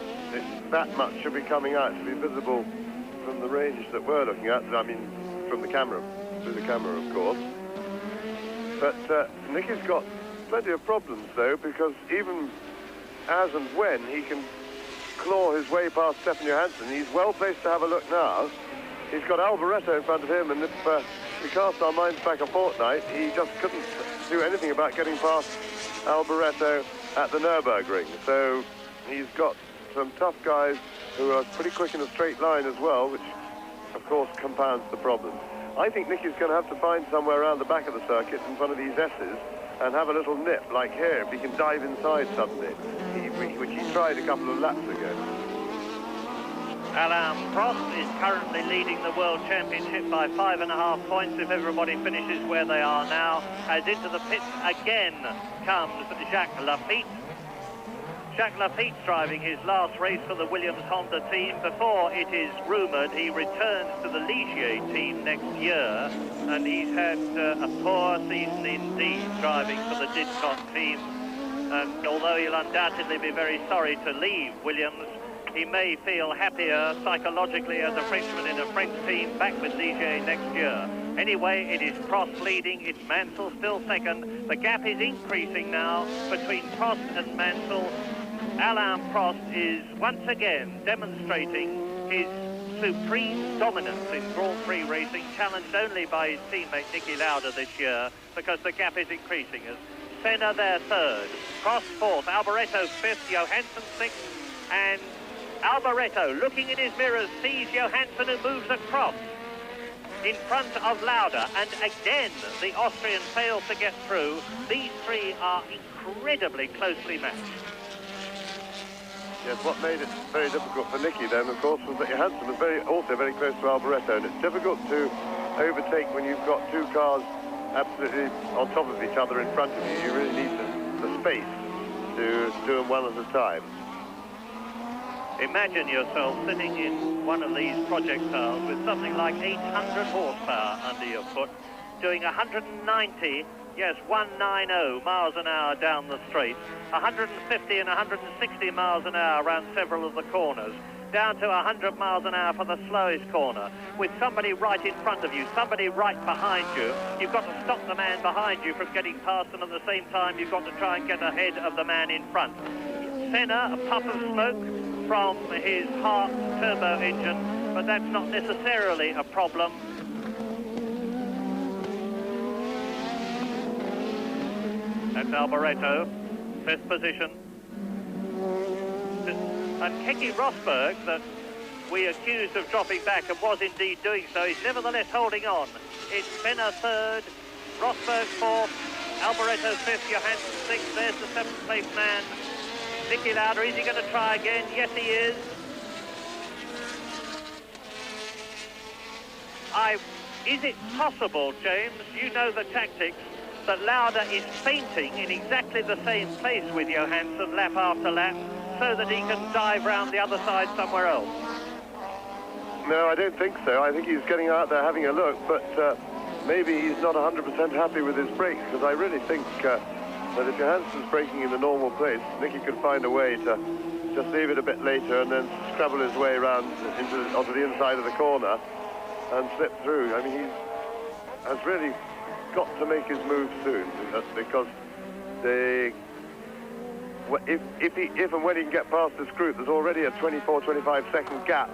that much should be coming out to be visible from the range that we're looking at, I mean, from the camera. through the camera, of course. But Nicky's got plenty of problems, though, because even as and when he can claw his way past Stefan Johansson, he's well placed to have a look now. He's got Alboreto in front of him, and if we cast our minds back a fortnight, he just couldn't do anything about getting past Alboreto at the Nürburgring. So he's got some tough guys who are pretty quick in a straight line as well, which of course compounds the problem. I think Nicky's going to have to find somewhere around the back of the circuit in front of these S's and have a little nip, like here, if he can dive inside suddenly, which he tried a couple of laps ago. Alain Prost is currently leading the World Championship by 5.5 points if everybody finishes where they are now. As into the pits again comes Jacques Laffite. Jacques Laffite's driving his last race for the Williams-Honda team before it is rumoured he returns to the Ligier team next year, and he's had a poor season indeed driving for the Didcot team, and although he'll undoubtedly be very sorry to leave Williams, he may feel happier psychologically as a Frenchman in a French team back with Ligier next year. Anyway, it is Prost leading, it's Mansell still second. The gap is increasing now between Prost and Mansell. Alain Prost is once again demonstrating his supreme dominance in Grand Prix racing, challenged only by his teammate Niki Lauda this year, because the gap is increasing. As Senna there third, Prost fourth, Alboreto fifth, Johansson sixth, and Alboreto, looking in his mirrors, sees Johansson who moves across in front of Lauda, and again the Austrian fails to get through. These three are incredibly closely matched. Yes, what made it very difficult for Nicky then, of course, was that Johansson was also very close to Alboreto, and it's difficult to overtake when you've got two cars absolutely on top of each other in front of you. You really need the space to do them one at a time. Imagine yourself sitting in one of these projectiles with something like 800 horsepower under your foot, doing 190, yes, 190 miles an hour down the straight, 150 and 160 miles an hour around several of the corners, down to 100 miles an hour for the slowest corner, with somebody right in front of you, somebody right behind you. You've got to stop the man behind you from getting past, and at the same time you've got to try and get ahead of the man in front. Senna, a puff of smoke from his Hart turbo engine, but that's not necessarily a problem. That's Alboreto, fifth position. And Keke Rosberg, that we accused of dropping back and was indeed doing so, is nevertheless holding on. It's Senna third, Rosberg fourth, Alboreto fifth, Johansson sixth. There's the seventh place man, Niki Lauda. Is he going to try again? Yes, he is. Is it possible, James, you know the tactics, that Lauda is feinting in exactly the same place with Johansson lap after lap, so that he can dive round the other side somewhere else? No, I don't think so. I think he's getting out there having a look, but maybe he's not 100% happy with his brakes, because I really think that if Johansson's braking in the normal place, Nicky could find a way to just leave it a bit later and then scrabble his way around onto the inside of the corner and slip through. I mean, he has really got to make his move soon, because if and when he can get past this group, there's already a 24-25 second gap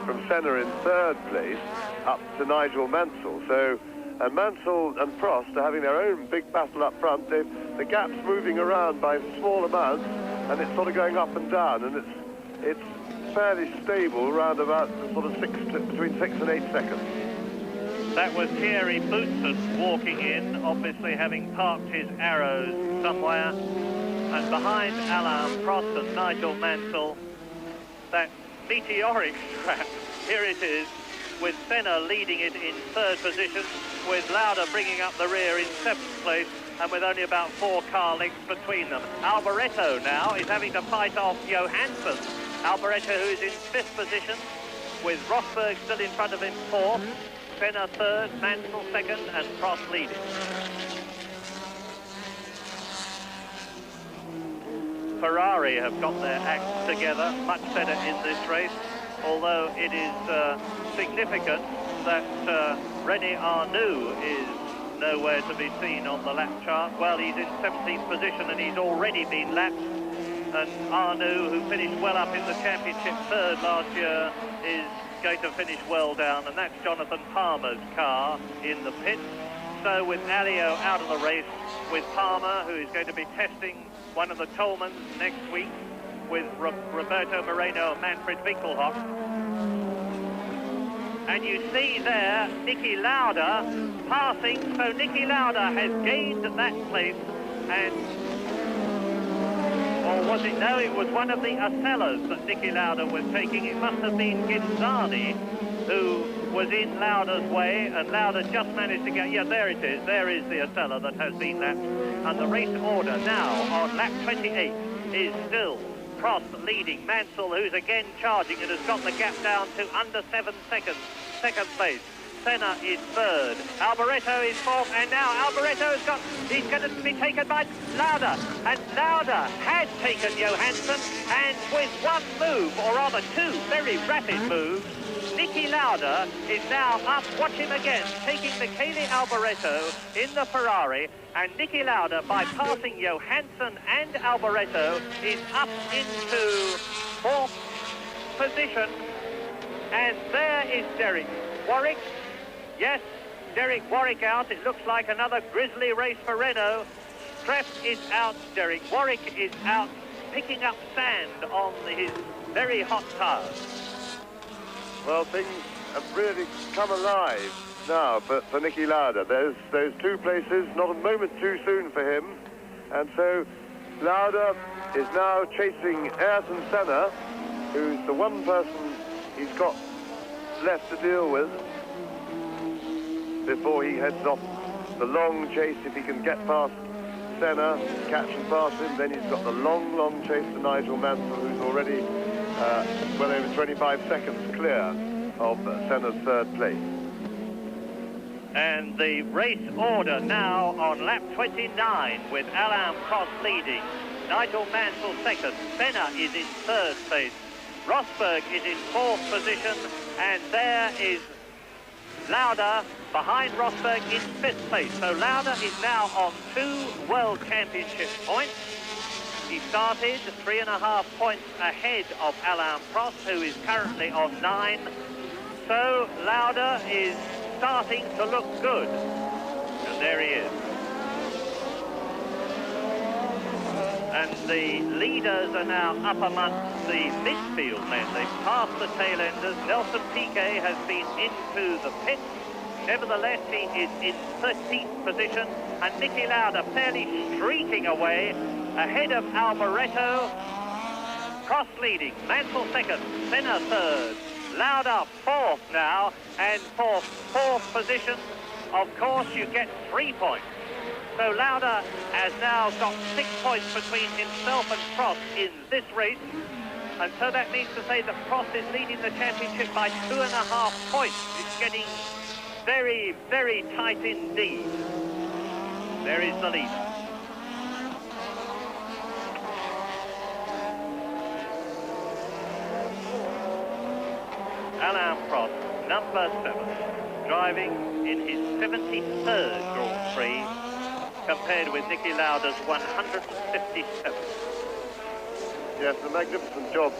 from Senna in third place up to Nigel Mansell. So, and Mansell and Prost are having their own big battle up front. The gap's moving around by small amounts, and it's sort of going up and down, and it's fairly stable around about sort of between 6 and 8 seconds. That was Thierry Boutsen walking in, obviously having parked his arrows somewhere. And behind Alain Prost and Nigel Mansell, that meteoric scrap, here it is, with Senna leading it in third position, with Lauda bringing up the rear in seventh place, and with only about 4 car lengths between them. Alboreto now is having to fight off Johansson. Alboreto, who is in fifth position, with Rosberg still in front of him fourth, Senna third, Mansell second, and Prost leading. Ferrari have got their acts together much better in this race, although it is significant that René Arnoux is nowhere to be seen on the lap chart. Well, he's in 17th position and he's already been lapped. And Arnoux, who finished well up in the championship third last year, is going to finish well down, and that's Jonathan Palmer's car in the pit. So with Alio out of the race, with Palmer, who is going to be testing one of the Tolmans next week, with Roberto Moreno and Manfred Winkelhock. And you see there Niki Lauda passing, so Niki Lauda has gained that place, and or was it? No, it was one of the Acellas that Niki Lauda was taking. It must have been Ginzani who was in Lauda's way, and Lauda just managed to get... Yeah, there it is. There is the Acela that has been lapped. And the race order now on lap 28 is still Prost leading. Mansell, who's again charging and has got the gap down to under 7 seconds. Second place. Senna is third. Alboreto is fourth, and now Alboreto he's going to be taken by Lauda, and Lauda had taken Johansson, and with one move, or rather two very rapid moves, Niki Lauda is now up. Watch him again, taking Michele Alboreto in the Ferrari, and Niki Lauda, by passing Johansson and Alboreto, is up into fourth position, and there is Derek Warwick. Yes, Derek Warwick out. It looks like another grisly race for Renault. Streff is out, Derek Warwick is out, picking up sand on his very hot tires. Well, things have really come alive now for Niki Lauda. There's those two places, not a moment too soon for him. And so Lauda is now chasing Ayrton Senna, who's the one person he's got left to deal with before he heads off the long chase. If he can get past Senna, catch and pass him, then he's got the long chase to Nigel Mansell, who's already well over 25 seconds clear of Senna's third place. And the race order now on lap 29 with Alain Prost leading. Nigel Mansell second. Senna is in third place. Rosberg is in fourth position, and there is Lauda behind Rosberg in fifth place. So Lauda is now on 2 World Championship points. He started 3.5 points ahead of Alain Prost, who is currently on 9. So Lauda is starting to look good. And there he is. And the leaders are now up amongst the midfield men. They've passed the tail enders. Nelson Piquet has been into the pits. Nevertheless, he is in 13th position. And Niki Lauda fairly streaking away ahead of Alboreto. Prost leading. Mansell second. Senna third. Lauda fourth now. And for fourth position, of course, you get 3 points. So Lauda has now got 6 points between himself and Prost in this race. And so that means to say that Prost is leading the championship by 2.5 points. It's getting very, very tight indeed. There is the leader. Alain Prost, number 7, driving in his 73rd Grand Prix, compared with Niki Lauda's 157th. Yes, a magnificent job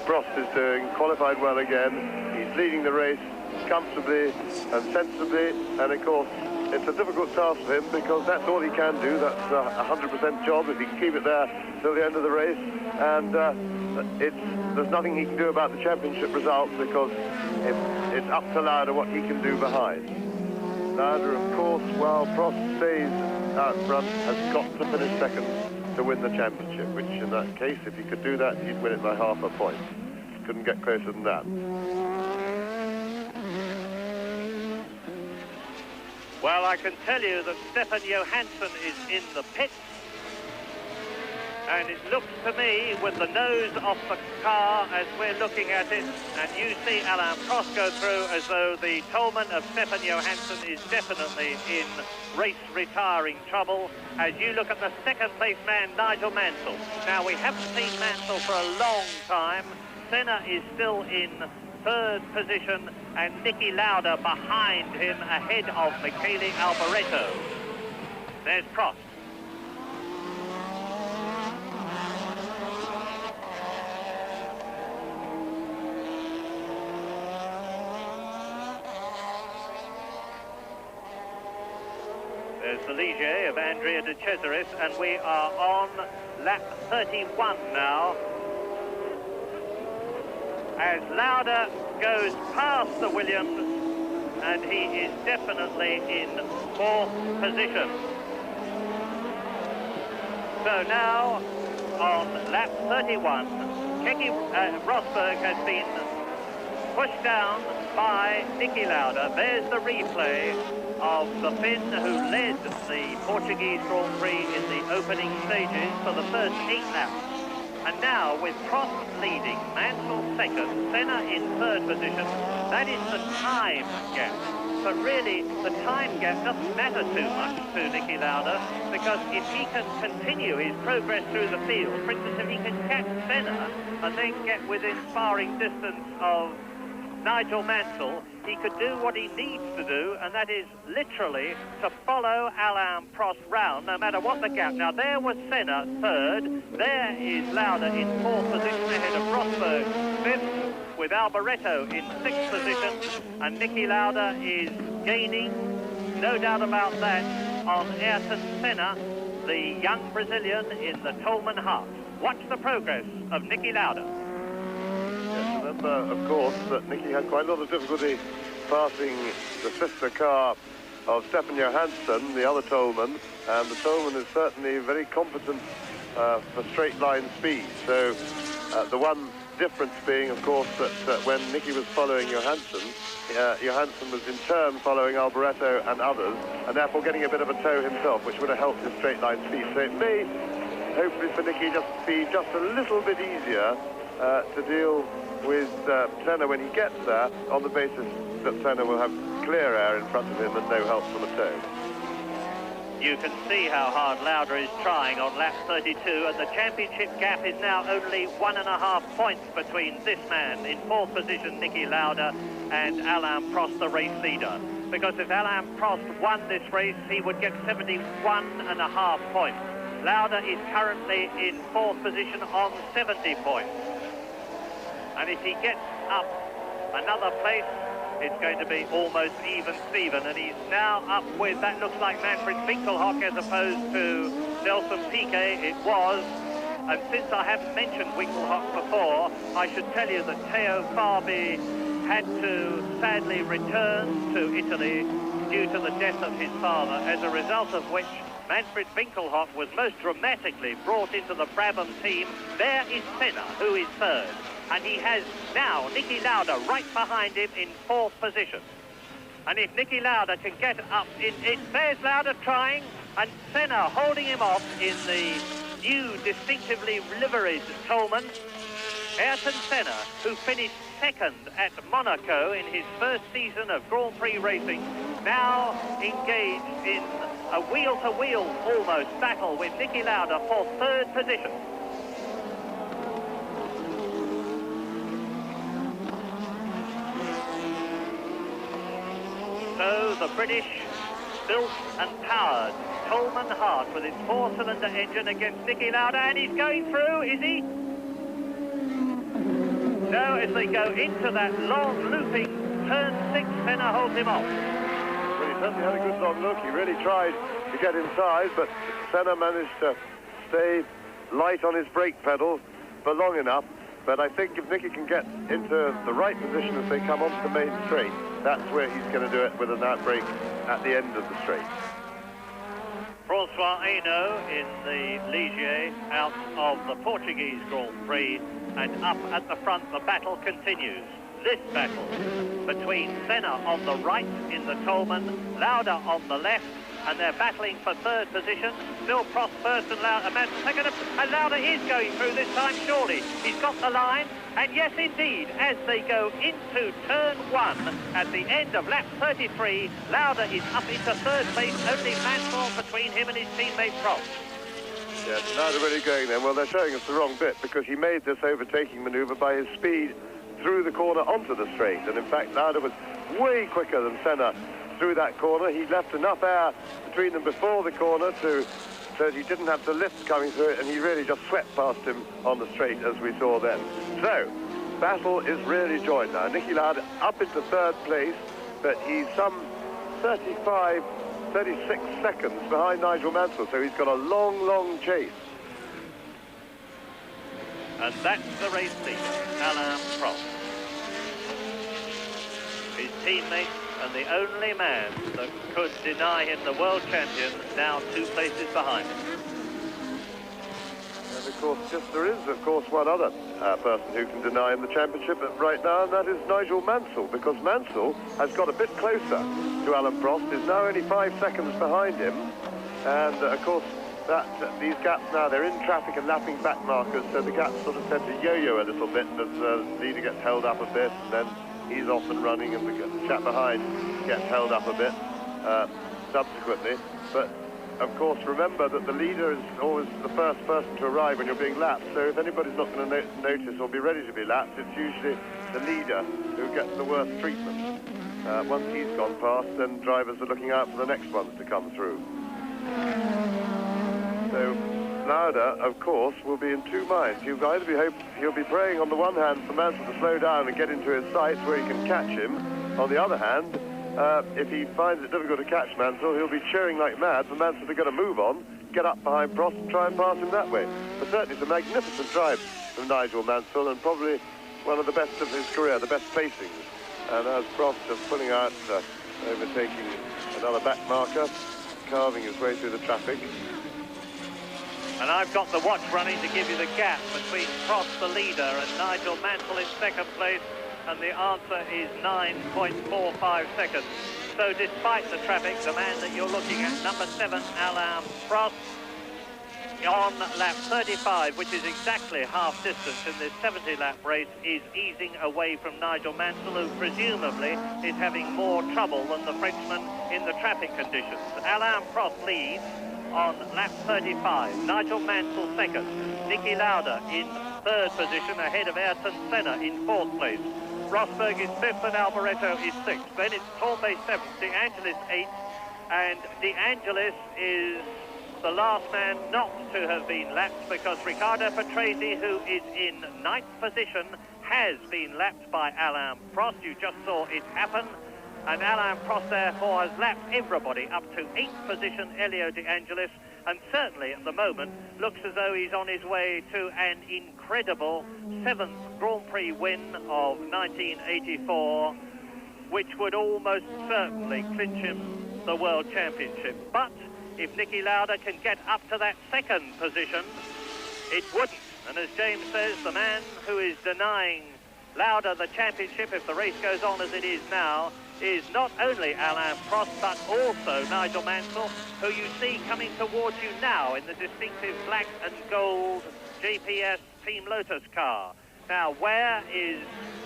Prost is doing. Qualified well again. He's leading the race comfortably and sensibly, and of course it's a difficult task for him because that's all he can do. That's a 100% job if he can keep it there till the end of the race, and there's nothing he can do about the championship result because it's up to Lauda what he can do behind. Lauda, of course, while Prost stays out front, has got to finish second to win the championship, which in that case, if he could do that, he'd win it by half a point. Couldn't get closer than that. Well, I can tell you that Stefan Johansson is in the pits, and it looks to me, with the nose off the car as we're looking at it, and you see Alain Prost go through, as though the Tolman of Stefan Johansson is definitely in race retiring trouble. As you look at the second place man, Nigel Mansell. Now, we haven't seen Mansell for a long time. Senna is still in third position, and Niki Lauda behind him, ahead of Michele Alboreto. There's Prost. There's the Ligier of Andrea de Cesaris, and we are on lap 31 now. As Lauda goes past the Williams, and he is definitely in fourth position. So now, on lap 31, Rosberg has been pushed down by Niki Lauda. There's the replay of the Finn who led the Portuguese Grand Prix in the opening stages for the first 8 laps. And now, with Prost leading, Mansell second, Senna in third position, that is the time gap. But really, the time gap doesn't matter too much to Niki Lauda, because if he can continue his progress through the field, for instance, if he can catch Senna and then get within sparring distance of Nigel Mansell, he could do what he needs to do, and that is literally to follow Alain Prost round, no matter what the gap. Now, there was Senna third. There is Lauda in fourth position ahead of Rosberg fifth, with Alboreto in sixth position, and Niki Lauda is gaining, no doubt about that, on Ayrton Senna, the young Brazilian in the Tolman Hart. Watch the progress of Niki Lauda. Remember, of course, that Niki had quite a lot of difficulty passing the sister car of Stefan Johansson, the other Tolman, and the Tolman is certainly very competent for straight line speed. So the one difference being, of course, that when Niki was following Johansson, Johansson was in turn following Alboreto and others, and therefore getting a bit of a tow himself, which would have helped his straight line speed. So it may, hopefully for Niki, just be just a little bit easier to deal with Senna when he gets there, on the basis that Senna will have clear air in front of him and no help from a tow. You can see how hard Lauda is trying on lap 32, and the championship gap is now only 1.5 points between this man in fourth position, Niki Lauda, and Alain Prost, the race leader. Because if Alain Prost won this race, he would get 71.5 points. Lauda is currently in fourth position on 70 points. And if he gets up another place, it's going to be almost even Steven, and he's now up with, that looks like Manfred Winkelhock as opposed to Nelson Piquet, it was. And since I haven't mentioned Winkelhock before, I should tell you that Theo Fabi had to sadly return to Italy due to the death of his father, as a result of which Manfred Winkelhock was most dramatically brought into the Brabham team. There is Senna, who is third. And he has now Niki Lauda right behind him in fourth position. And if Niki Lauda can get up in it, there's Lauda trying, and Senna holding him off in the new distinctively liveried Tolman. Ayrton Senna, who finished second at Monaco in his first season of Grand Prix racing, now engaged in a wheel-to-wheel almost battle with Niki Lauda for third position. So the British built and powered Tolman Hart with its four-cylinder engine against Niki Lauda, and he's going through, is he? No, as they go into that long looping turn 6, Senna holds him off. Well, he certainly had a good long look. He really tried to get inside, but Senna managed to stay light on his brake pedal for long enough. But I think if Niki can get into the right position as they come onto the main straight, that's where he's going to do it with an outbrake at the end of the straight. François Hainaut in the Ligier out of the Portuguese Grand Prix, and up at the front the battle continues. This battle between Senna on the right in the Tolman, Lauda on the left, and they're battling for third position. Still Prost first and Lauda second, and Lauda is going through this time, surely. He's got the line, and yes indeed, as they go into turn 1 at the end of lap 33, Lauda is up into third place, only Mansell between him and his teammate Prost. Yes, Lauda really going then. Well, they're showing us the wrong bit, because he made this overtaking manoeuvre by his speed through the corner onto the straight. And in fact, Lauda was way quicker than Senna through that corner. He left enough air between them before the corner so that he didn't have to lift coming through it, and he really just swept past him on the straight, as we saw then. So, battle is really joined now. Niki Lauda up into third place, but he's some 36 seconds behind Nigel Mansell, so he's got a long, long chase. And that's the race leader, Alain Prost. His teammate and the only man that could deny him the world champion, now 2 places behind him. And of course, there is of course one other person who can deny him the championship right now, and that is Nigel Mansell, because Mansell has got a bit closer to Alain Prost, is now only 5 seconds behind him, and of course these gaps now, they're in traffic and lapping back markers, so the gaps sort of tend to yo-yo a little bit as the leader gets held up a bit, and then he's off and running, and the chap behind gets held up a bit subsequently. But of course, remember that the leader is always the first person to arrive when you're being lapped, so if anybody's not going to notice or be ready to be lapped, it's usually the leader who gets the worst treatment. Once he's gone past, then drivers are looking out for the next ones to come through. So Lauda, of course, will be in 2 minds. He'll be praying on the one hand for Mansell to slow down and get into his sights where he can catch him. On the other hand, if he finds it difficult to catch Mansell, he'll be cheering like mad for Mansell to get a move on, get up behind Prost and try and pass him that way. But certainly it's a magnificent drive from Nigel Mansell, and probably one of the best of his career, the best placings. And as Prost is pulling out, overtaking another back marker, carving his way through the traffic. And I've got the watch running to give you the gap between Prost, the leader, and Nigel Mansell in second place, and the answer is 9.45 seconds. So despite the traffic, the man that you're looking at, number 7, Alain Prost, on lap 35, which is exactly half distance in this 70-lap race, is easing away from Nigel Mansell, who presumably is having more trouble than the Frenchman in the traffic conditions. Alain Prost leads on lap 35, Nigel Mansell second, Niki Lauda in third position ahead of Ayrton Senna in fourth place. Rosberg is fifth and Alboreto is sixth. Then it's Torbe seventh, De Angelis eighth, and De Angelis is the last man not to have been lapped, because Riccardo Patrese, who is in ninth position, has been lapped by Alain Prost. You just saw it happen. And Alain Prost, therefore, has lapped everybody up to 8th position, Elio De Angelis, and certainly at the moment looks as though he's on his way to an incredible 7th Grand Prix win of 1984, which would almost certainly clinch him the World Championship. But if Niki Lauda can get up to that 2nd position, it wouldn't. And as James says, the man who is denying Lauda the championship, if the race goes on as it is now, is not only Alain Prost, but also Nigel Mansell, who you see coming towards you now in the distinctive black and gold GPS Team Lotus car. Now, where is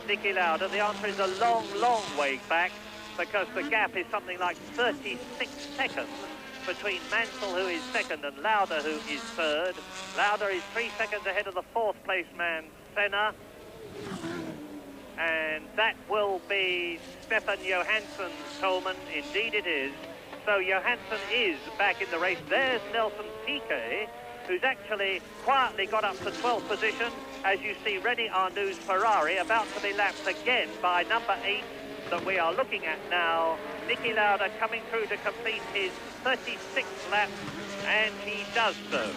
Niki Lauda? The answer is a long, long way back, because the gap is something like 36 seconds between Mansell, who is second, and Lauda, who is third. Lauda is 3 seconds ahead of the 4th place man, Senna. And that will be Stefan Johansson's Tolman. Indeed it is. So Johansson is back in the race. There's Nelson Piquet, who's actually quietly got up to 12th position. As you see, Rene Arnoux's Ferrari about to be lapped again by number 8 that we are looking at now. Niki Lauda coming through to complete his 36th lap, and he does so.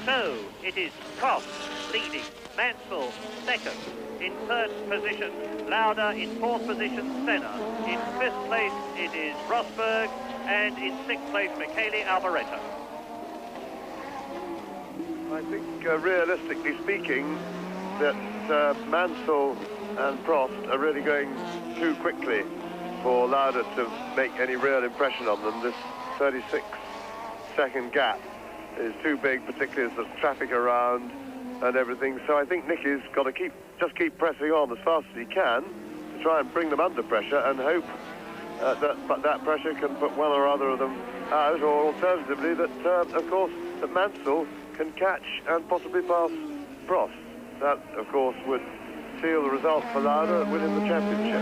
So it is Prost leading, Mansell second. In 3rd position, Lauda. In 4th position, Senna. In 5th place, it is Rosberg. And in 6th place, Michele Alboreto. I think, realistically speaking, that Mansell and Prost are really going too quickly for Lauda to make any real impression on them. This 36-second gap is too big, particularly as there's traffic around and everything. So I think Niki's got to just keep pressing on as fast as he can to try and bring them under pressure, and hope that pressure can put one or other of them out, or alternatively that, of course, that Mansell can catch and possibly pass Prost. That, of course, would seal the result for Lauda and win him the championship.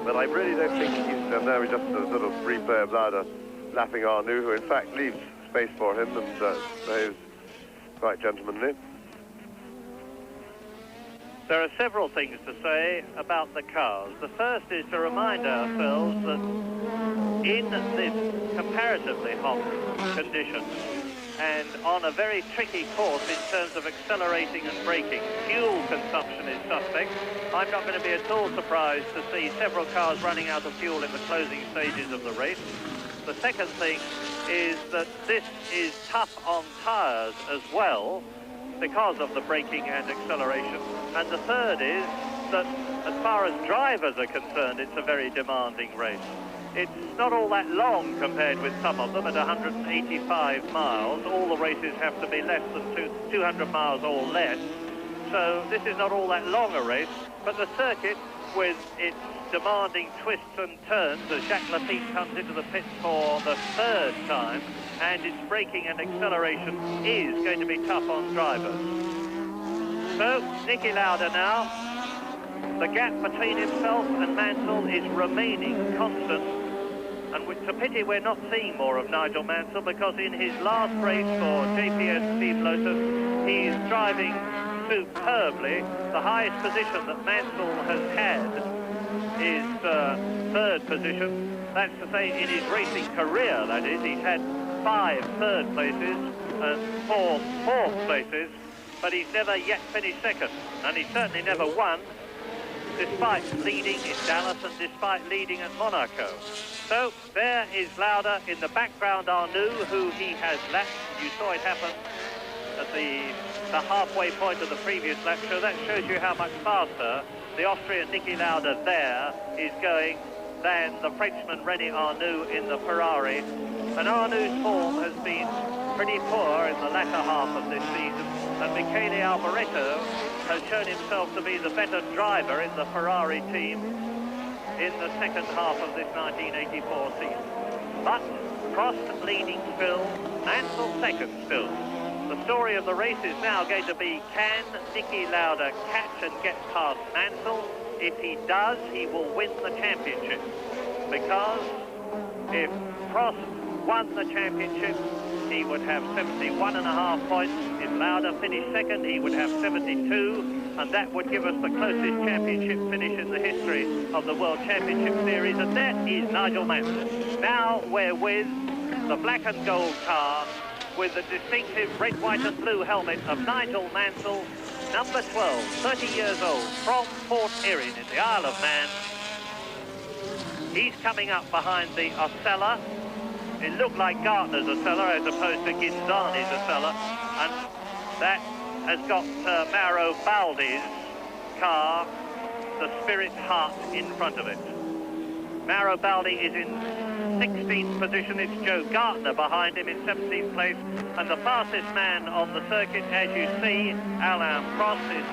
But I really don't think he's... there we just a sort of replay of Lauda lapping Arnoux, who in fact leaves space for him and behaves quite gentlemanly. There are several things to say about the cars. The first is to remind ourselves that in this comparatively hot condition and on a very tricky course in terms of accelerating and braking, fuel consumption is suspect. I'm not going to be at all surprised to see several cars running out of fuel in the closing stages of the race. The second thing is that this is tough on tyres as well, because of the braking and acceleration. And the third is that as far as drivers are concerned, it's a very demanding race. It's not all that long compared with some of them at 185 miles. All the races have to be less than 200 miles or less. So this is not all that long a race, but the circuit with its demanding twists and turns as Jacques Lafitte comes into the pits for the third time, and its braking and acceleration is going to be tough on drivers. So, Niki Lauda now, the gap between himself and Mansell is remaining constant, and it's a pity we're not seeing more of Nigel Mansell, because in his last race for JPS Team Lotus, he's driving superbly. The highest position that Mansell has had is third position. That's to say, in his racing career, that is. He's had 5 third places and 4 fourth places, but he's never yet finished second, and he's certainly never won, despite leading in Dallas and despite leading at Monaco. So there is Lauda, in the background Arnoux, who he has lapped. You saw it happen at the halfway point of the previous lap, so that shows you how much faster the Austrian Niki Lauda there is going than the Frenchman René Arnoux in the Ferrari. And Arnoux's form has been pretty poor in the latter half of this season, and Michele Alboreto has shown himself to be the better driver in the Ferrari team in the second half of this 1984 season. But Prost leading still, Mansell second still. The story of the race is now going to be, can Niki Lauda catch and get past Mansell? If he does, he will win the championship. Because if Prost won the championship, he would have 71.5 points. If Lauda finished second, he would have 72, and that would give us the closest championship finish in the history of the World Championship Series, and that is Nigel Mansell. Now we're with the black and gold car with the distinctive red, white and blue helmet of Nigel Mansell, number 12, 30 years old, from Port Erin in the Isle of Man. He's coming up behind the Osella. It looked like Gartner's Osella as opposed to Ginzani's Osella, and that has got Mauro Baldi's car, the Spirit Heart, in front of it. Mauro Baldi is in 16th position. It's Joe Gartner behind him in 17th place, and the fastest man on the circuit, as you see, Alain Prost, is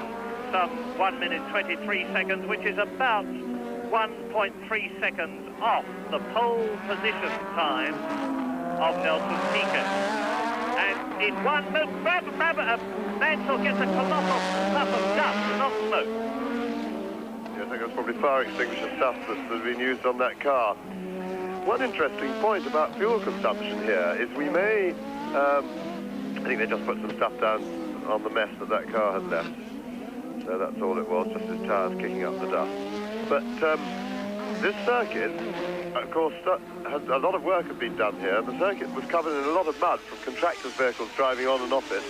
some 1 minute 23 seconds, which is about 1.3 seconds off the pole position time of Nelson Piquet. And in one move, Mansell gets a colossal puff of dust, not smoke. Yes, I think that's probably fire extinguisher stuff that's been used on that car. One interesting point about fuel consumption here is we may, I think they just put some stuff down on the mess that car had left. So that's all it was, just his tyres kicking up the dust. But this circuit, of course, a lot of work had been done here. The circuit was covered in a lot of mud from contractors' vehicles driving on and off it.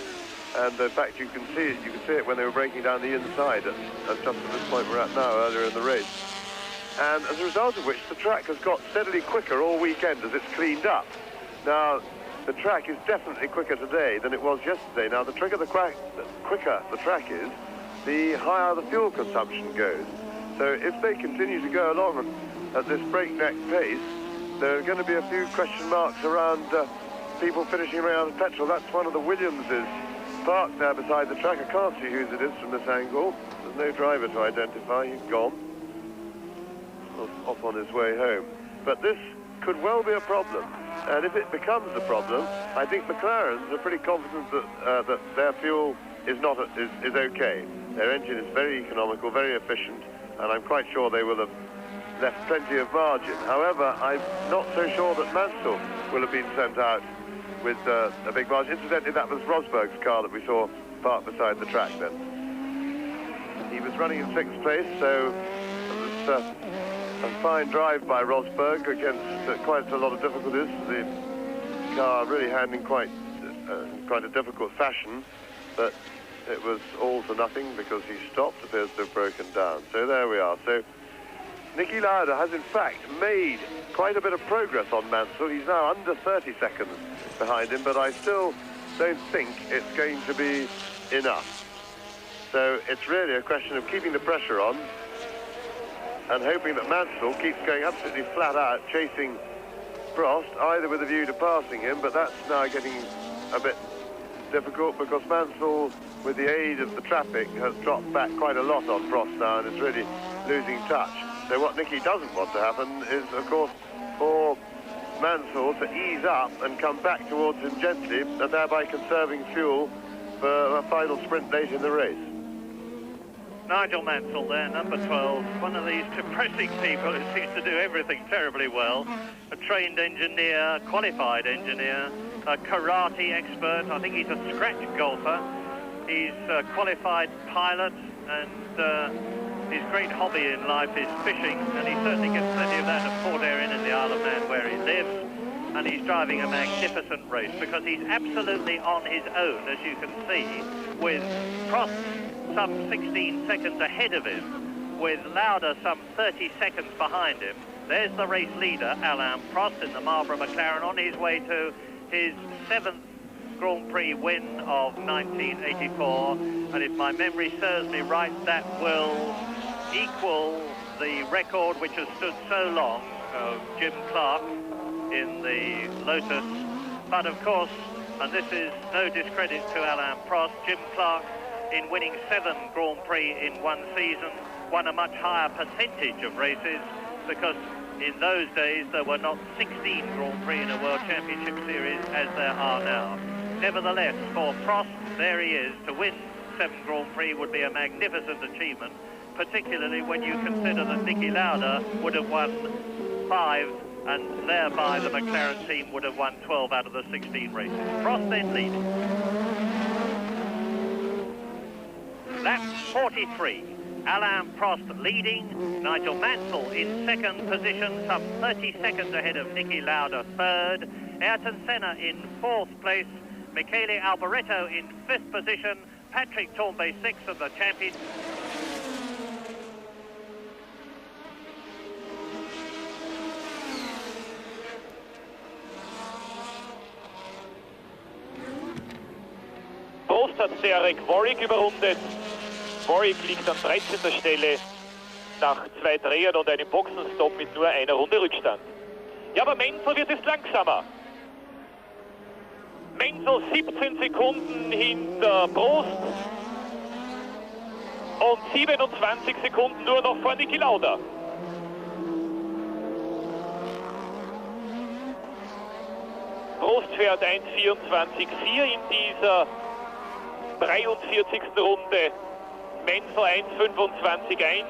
And in fact, you can see it when they were breaking down the inside at just at this point we're at now, earlier in the race. And as a result of which, the track has got steadily quicker all weekend as it's cleaned up. Now, the track is definitely quicker today than it was yesterday. Now, the quicker the track is, the higher the fuel consumption goes. So if they continue to go along at this breakneck pace, there are going to be a few question marks around people finishing around with petrol. That's one of the Williamses parked there beside the track. I can't see whose it is from this angle. There's no driver to identify. He's gone. Off on his way home. But this could well be a problem. And if it becomes a problem, I think McLarens are pretty confident that that their fuel is okay. Their engine is very economical, very efficient, and I'm quite sure they will have left plenty of margin. However, I'm not so sure that Mansell will have been sent out with a big margin. Incidentally, that was Rosberg's car that we saw parked beside the track then. He was running in 6th place, so it was a fine drive by Rosberg against quite a lot of difficulties. The car really handling quite a difficult fashion, but it was all for nothing because he stopped, appears to have broken down. So there we are. So Niki Lauda has in fact made quite a bit of progress on Mansell. He's now under 30 seconds behind him, but I still don't think it's going to be enough. So it's really a question of keeping the pressure on and hoping that Mansell keeps going absolutely flat out, chasing Prost, either with a view to passing him, but that's now getting a bit difficult because Mansell, with the aid of the traffic, has dropped back quite a lot on Prost now and is really losing touch. So what Niki doesn't want to happen is, of course, for Mansell to ease up and come back towards him gently, and thereby conserving fuel for a final sprint late in the race. Nigel Mansell there, number 12, one of these depressing people who seems to do everything terribly well. A trained engineer, qualified engineer, a karate expert. I think he's a scratch golfer. He's a qualified pilot, and his great hobby in life is fishing, and he certainly gets plenty of that at Port Erin in the Isle of Man where he lives. And he's driving a magnificent race because he's absolutely on his own, as you can see, with Prost some 16 seconds ahead of him, with Lauda some 30 seconds behind him. There's the race leader, Alain Prost, in the Marlboro McLaren, on his way to his 7th Grand Prix win of 1984. And if my memory serves me right, that will equal the record which has stood so long of Jim Clark in the Lotus. But of course, and this is no discredit to Alain Prost, Jim Clark, in winning 7 Grand Prix in one season, won a much higher percentage of races because in those days there were not 16 Grand Prix in a World Championship Series as there are now. Nevertheless, for Prost, there he is. To win 7 Grand Prix would be a magnificent achievement, particularly when you consider that Niki Lauda would have won 5, and thereby the McLaren team would have won 12 out of the 16 races. Prost then leading. Lap 43, Alain Prost leading, Nigel Mansell in 2nd position, some 30 seconds ahead of Niki Lauda 3rd, Ayrton Senna in 4th place, Michele Alboreto in 5th position, Patrick Tambay 6th of the champion. Prost hat Derek Warwick überrundet. Warwick liegt an 13. Stelle nach 2 Drehern und einem Boxenstopp mit nur einer Runde Rückstand. Ja, aber Mansell wird es langsamer. Mansell 17 Sekunden hinter Prost und 27 Sekunden nur noch vor Niki Lauda. Prost fährt 1,24,4 in dieser 43. Runde. Mansell 1,25,1.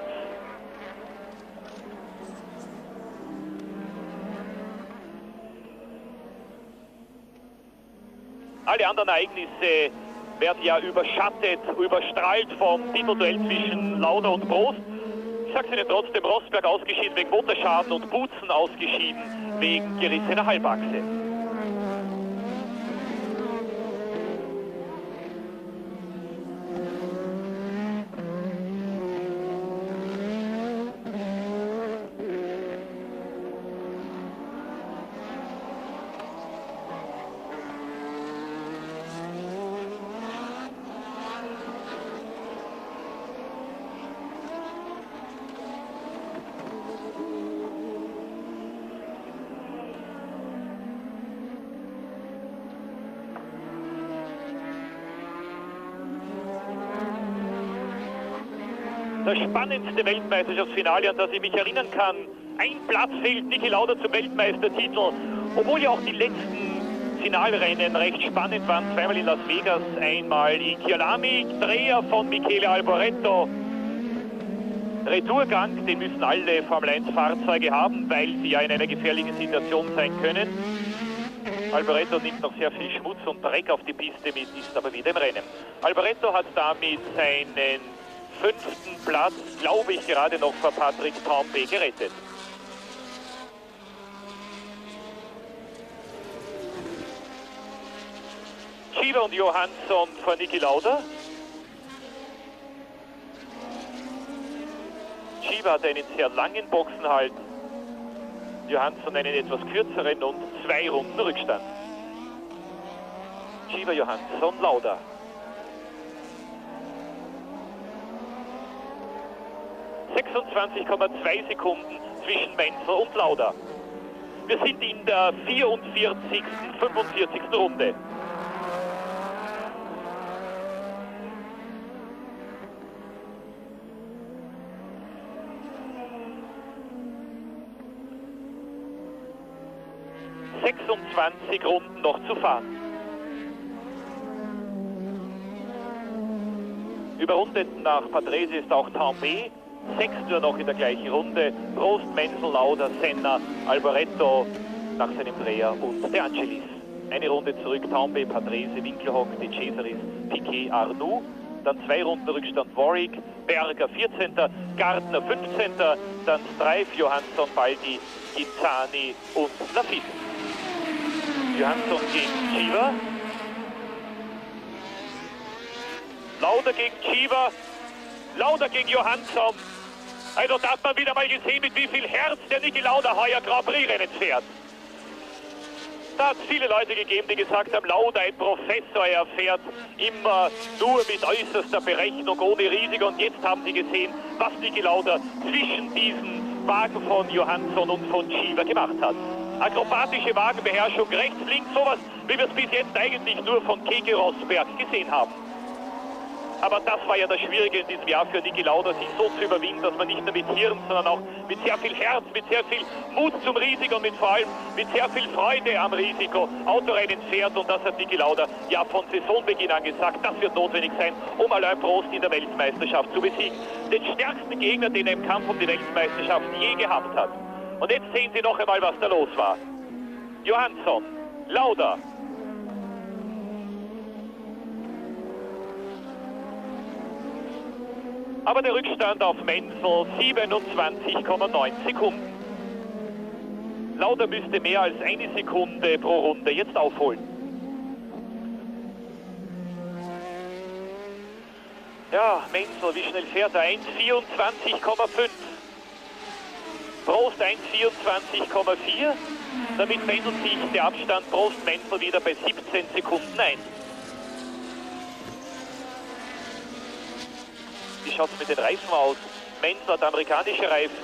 Alle anderen Ereignisse werden ja überschattet, überstrahlt vom Titelduell zwischen Lauda und Prost. Ich sag's Ihnen trotzdem, Rosberg ausgeschieden wegen Motorschaden und Butzen ausgeschieden wegen gerissener Halbachse. Das spannendste Weltmeisterschaftsfinale, an das ich mich erinnern kann. Ein Platz fehlt Niki Lauda zum Weltmeistertitel, obwohl ja auch die letzten Finalrennen recht spannend waren, zweimal in Las Vegas, einmal in Kyalami, Dreher von Michele Alboreto. Retourgang, den müssen alle Formel 1 Fahrzeuge haben, weil sie ja in einer gefährlichen Situation sein können. Alboreto nimmt noch sehr viel Schmutz und Dreck auf die Piste mit, ist aber wieder im Rennen. Alboreto hat damit seinen 5. Platz, glaube ich, gerade noch vor Patrick Tambay gerettet. Chiva und Johansson vor Niki Lauda. Chiva hat einen sehr langen Boxenhalt, Johansson einen etwas kürzeren und 2 Runden Rückstand. Chiva, Johansson, Lauda. ...26,2 Sekunden zwischen Menzel und Lauda. Wir sind in der 44., 45. Runde. Runden noch zu fahren. Überrundet nach Patrese ist auch Tambay. 6 nur noch in der gleichen Runde. Prost, Menzel, Lauda, Senna, Alboreto nach seinem Dreher und De Angelis. Eine Runde zurück, Tambay, Patrese, Winkelhock, De Cesaris, Piquet, Arnoux. Dann 2 Runden Rückstand, Warwick, Berger 14., Gardner 15., dann Streif, Johansson, Baldi, Ginzani und Lafitte. Johansson gegen Chiva. Lauda gegen Chiva. Lauda gegen Johansson. Also da hat man wieder mal gesehen, mit wie viel Herz der Niki Lauda heuer Grand Prix Rennen fährt. Da hat es viele Leute gegeben, die gesagt haben, Lauda, ein Professor, er fährt immer nur mit äußerster Berechnung, ohne Risiko. Und jetzt haben sie gesehen, was Niki Lauda zwischen diesen Wagen von Johansson und von Chiva gemacht hat. Akrobatische Wagenbeherrschung, rechts, links, sowas, wie wir es bis jetzt eigentlich nur von Keke Rosberg gesehen haben. Aber das war ja das Schwierige in diesem Jahr für Niki Lauda, sich so zu überwinden, dass man nicht nur mit Hirn, sondern auch mit sehr viel Herz, mit sehr viel Mut zum Risiko und vor allem mit sehr viel Freude am Risiko Autorennen fährt. Und das hat Niki Lauda ja von Saisonbeginn an gesagt, das wird notwendig sein, um Alain Prost in der Weltmeisterschaft zu besiegen. Den stärksten Gegner, den er im Kampf um die Weltmeisterschaft je gehabt hat. Und jetzt sehen Sie noch einmal, was da los war. Johansson, Lauda. Aber der Rückstand auf Menzel 27,9 Sekunden. Lauda müsste mehr als 1 Sekunde pro Runde jetzt aufholen. Ja, Menzel, wie schnell fährt er? 1,24,5. Prost 1,24,4. Damit pendelt sich der Abstand Prost-Menzel wieder bei 17 Sekunden ein. Wie schaut es mit den Reifen aus? Menzel hat amerikanische Reifen.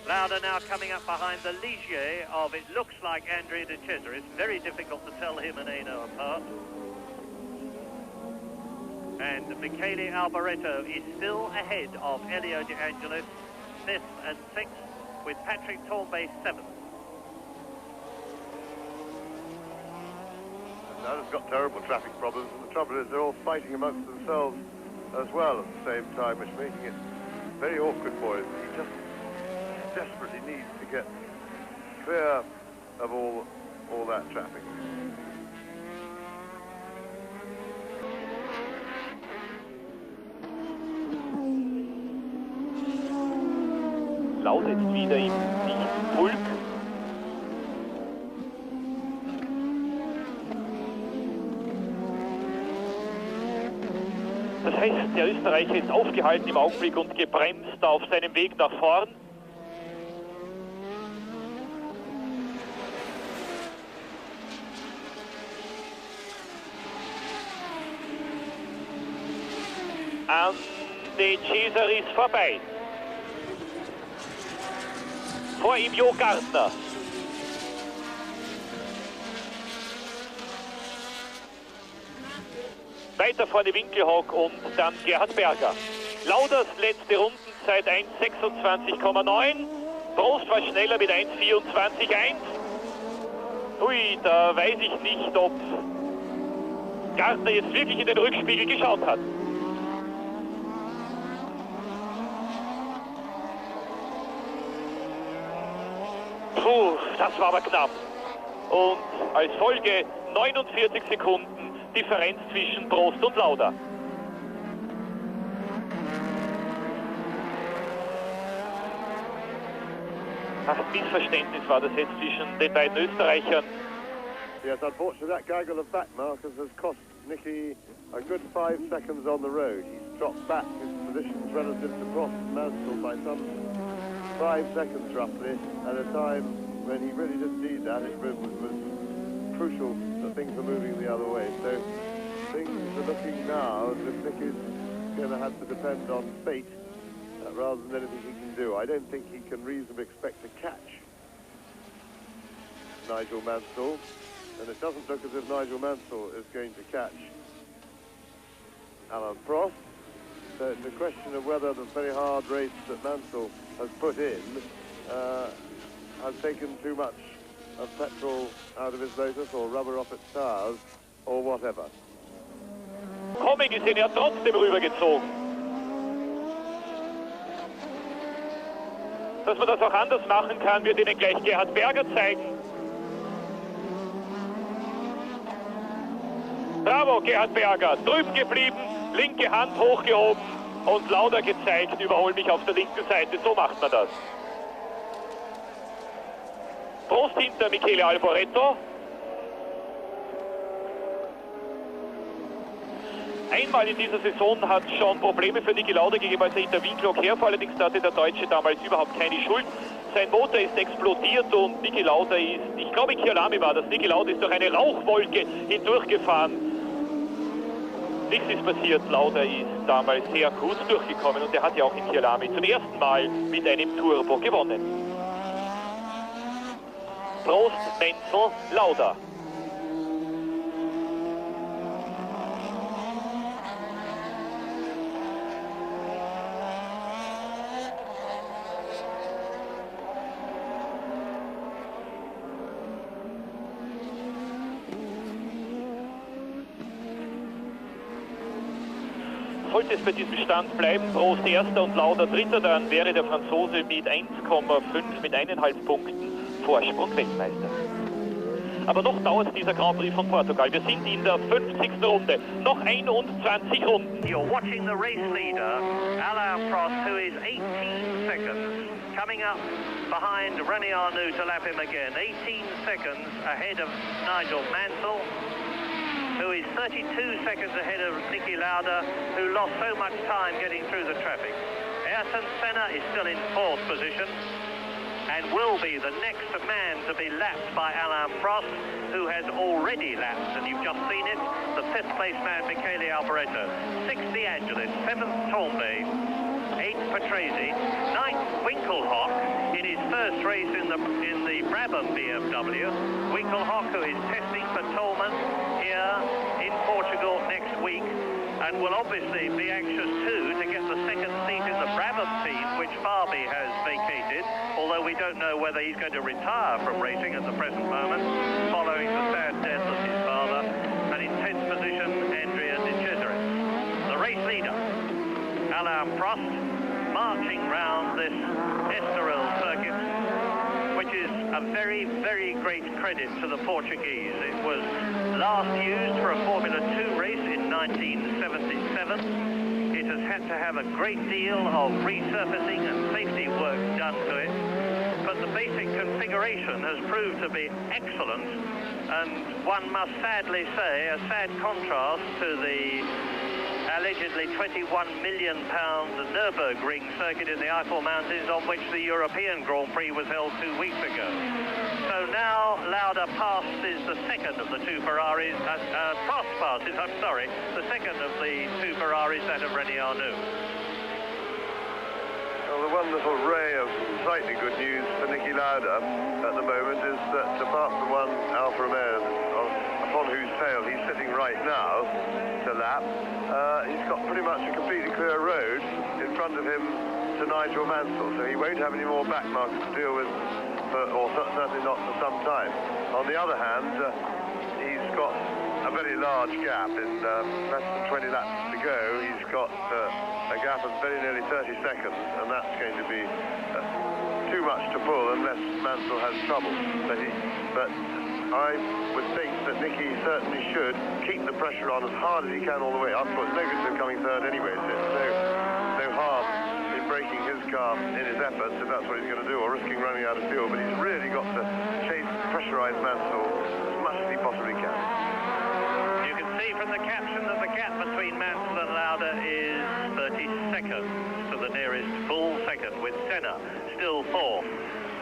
Lauda now coming up behind the Ligier of, it looks like, Andrea De Cesaris. It's very difficult to tell him and Eno apart. And Michele Alboreto is still ahead of Elio De Angelis, 5th and 6th, with Patrick Tambay 7th. Lauda's got terrible traffic problems, and the trouble is they're all fighting amongst themselves as well at the same time, which is making it very awkward for him. He just desperately needs to get clear of all that traffic. Lauda ist wieder im dichten Pulk. Das heißt, der Österreicher ist aufgehalten im Augenblick und gebremst auf seinem Weg nach vorn. An De Cesaris vorbei. Vor ihm Jo Gardner. Weiter vorne Winkelhock und dann Gerhard Berger. Laudas letzte Rundenzeit 1,26,9. Prost war schneller mit 1,24,1. Ui, da weiß ich nicht, ob Gardner jetzt wirklich in den Rückspiegel geschaut hat. Puh, das war aber knapp. Und als Folge 49 Sekunden Differenz zwischen Prost und Lauda. Ach, Missverständnis war das jetzt zwischen den beiden Österreichern. Yes, unfortunately that gaggle of back markers has cost Nicky a good 5 seconds on the road. He's dropped back his positions relative to Prost and Mansell by some 5 seconds roughly at a time when he really didn't need that. It was crucial that things were moving the other way. So things are looking now as if Nicky's going to have to depend on fate rather than anything he can do. I don't think he can reasonably expect to catch Nigel Mansell, and it doesn't look as if Nigel Mansell is going to catch Alain Prost. So it's a question of whether the very hard race that Mansell has put in has taken too much of petrol out of his Lotus or rubber off its tires or whatever. Kommen gesehen, er hat trotzdem rübergezogen. Dass man das auch anders machen kann, wird Ihnen gleich Gerhard Berger zeigen. Bravo, Gerhard Berger, drüben geblieben, linke Hand hochgehoben und Lauda gezeigt, überhol mich auf der linken Seite, so macht man das. Prost hinter Michele Alboreto. Einmal in dieser Saison hat es schon Probleme für Niki Lauda gegeben, als er hinter Winklock herfuhr. Allerdings hatte der Deutsche damals überhaupt keine Schuld. Sein Motor ist explodiert und Niki Lauda ist, ich glaube in Kyalami war das, Niki Lauda ist durch eine Rauchwolke hindurchgefahren. Nichts ist passiert, Lauda ist damals sehr gut durchgekommen und er hat ja auch in Kyalami zum ersten Mal mit einem Turbo gewonnen. Prost, Mansell, Lauda. Sollte es bei diesem Stand bleiben, Prost Erster und Lauda Dritter, dann wäre der Franzose mit 1,5, mit 1,5 Punkten Vorsprung Weltmeister. Aber noch dauert dieser Grand Prix von Portugal. Wir sind in der 50. Runde. Noch 21 Runden. You're watching the race leader, Alain Prost, who is 18 seconds, coming up behind René Arnoux to lap him again. 18 seconds ahead of Nigel Mansell, who is 32 seconds ahead of Niki Lauda, who lost so much time getting through the traffic. Ayrton Senna is still in 4th position and will be the next man to be lapped by Alain Prost, who has already lapped, and you've just seen it, the 5th place man, Michele Alboreto. 6th, De Angelis, 7th, Torbay, 8th, Patrese, 9th, Winkelhock, in his first race in the Brabham BMW. Winkelhock, who is testing for Tolman here in Portugal next week, and will obviously be anxious too to get the second seat in the Brabham team, which Farby has vacated, although we don't know whether he's going to retire from racing at the present moment, following the sad death of his father. And in 10th position, Andrea De Cesaris. The race leader, Alain Prost, marching round this Estoril circuit, which is a very, very great credit to the Portuguese. It was last used for a Formula 2 race in 1977. It has had to have a great deal of resurfacing and safety work done to it, but the basic configuration has proved to be excellent, and one must sadly say a sad contrast to the allegedly £21 million Nürburgring circuit in the Eifel Mountains, on which the European Grand Prix was held 2 weeks ago. So now Lauda passes the second of the two Ferraris, Prost passes, I'm sorry, the second of the two Ferraris, that of René Arnoux. Well, the one little ray of slightly good news for Niki Lauda at the moment is that apart from one Alfa Romeo, upon whose tail he's sitting right now to lap, he's got pretty much a completely clear road in front of him to Nigel Mansell, so he won't have any more back markers to deal with, or certainly not for some time. On the other hand, he's got a very large gap in less than 20 laps to go. He's got a gap of very nearly 30 seconds, and that's going to be too much to pull unless Mansell has trouble. But I would think that Nicky certainly should keep the pressure on as hard as he can all the way up. It's no good to him coming third anyway, so no harm in breaking his car in his efforts if that's what he's going to do, or risking running out of fuel. But he's really got to pressurize Mansell as much as he possibly can. You can see from the caption that the gap between Mansell and Lauda is 30 seconds to the nearest full second, with Senna still fourth.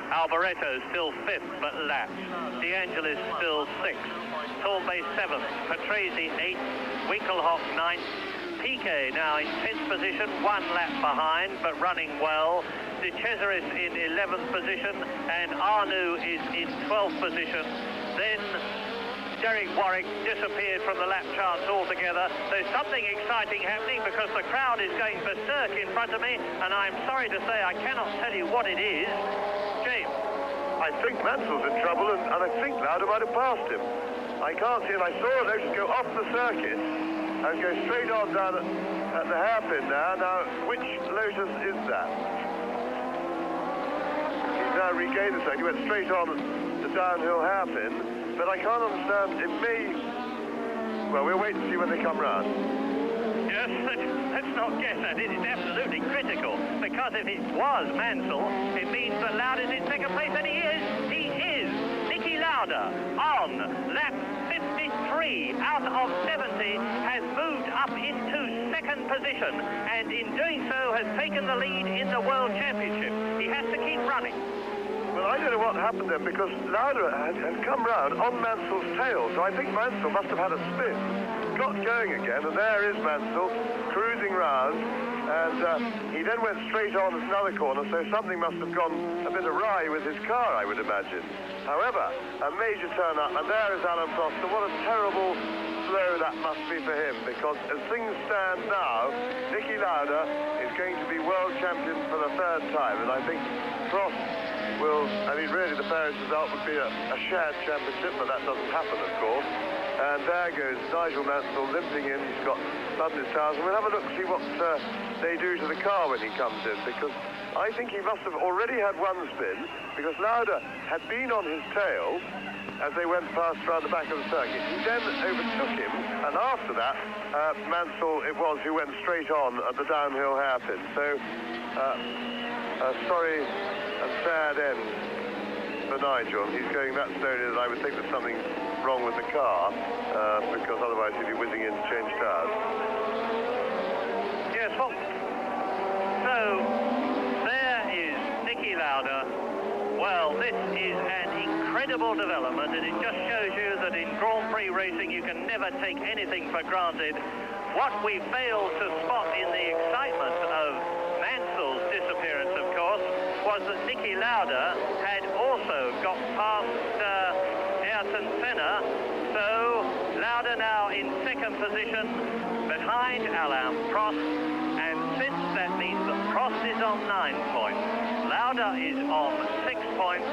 Alboreto still fifth but lapped. DeAngelis still sixth. Torbay seventh. Patrese eighth. Winkelhock ninth. Piquet now in 10th position, 1 lap behind, but running well. De Cesaris in 11th position, and Arnoux is in 12th position. Then Derek Warwick disappeared from the lap charts altogether. There's something exciting happening because the crowd is going berserk in front of me, and I'm sorry to say I cannot tell you what it is. James? I think Mansell's in trouble, and I think Lauda might have passed him. I can't see it. I saw a Lotus go off the circuit and go straight on down at the hairpin now. Now, which Lotus is that? He's now regained the circuit. He went straight on the downhill hairpin, but I can't understand. It may... Well, we'll wait and see when they come round. Yes, let's not guess at it. It's absolutely critical, because if it was Mansell, it means that Lauda's in second place, and he is. He is. Niki Lauda on lap 53 out of 70 has moved up into second position, and in doing so has taken the lead in the World Championship. He has to keep running. Well, I don't know what happened then, because Lauda had come round on Mansell's tail, so I think Mansell must have had a spin, got going again, and there is Mansell cruising round, and he then went straight on another corner, so something must have gone a bit awry with his car, I would imagine. However, a major turn up, and there is Alan Prost, and what a terrible blow that must be for him, because as things stand now, Niki Lauda is going to be world champion for the third time, and I think Prost will, I mean, really the fairest result would be a shared championship, but that doesn't happen, of course. And there goes Nigel Mansell limping in. He's got blood in his tires. And we'll have a look, see what they do to the car when he comes in, because I think he must have already had one spin, because Lauda had been on his tail as they went past around the back of the circuit. He then overtook him, and after that, Mansell it was who went straight on at the downhill hairpin. So, sorry and sad end for Nigel. He's going that slowly that I would think there's something wrong with the car, because otherwise he'd be whizzing in to change tires. Yes, well, so there is Niki Lauda. Well, this is an incredible development, and it just shows you that in Grand Prix racing you can never take anything for granted. What we failed to spot in the excitement of Mansell's disappearance, of course, was that Niki Lauda had also got past Ayrton Senna. So Lauda now in second position behind Alain Prost, and since that means that Prost is on 9 points, Lauda is on 6 points,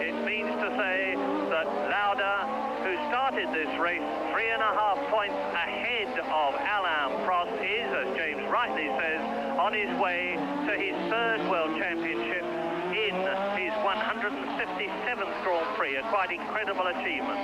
it means to say that Lauda, who started this race 3.5 points ahead of Alain Prost, is, as James rightly says, on his way to his third World Championship in his 157th Grand Prix, a quite incredible achievement.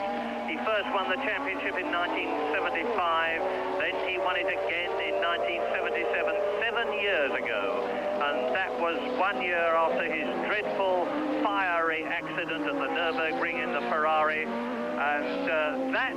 He first won the championship in 1975, then he won it again in 1977, 7 years ago, and that was 1 year after his dreadful fiery accident at the Nürburgring in the Ferrari, and that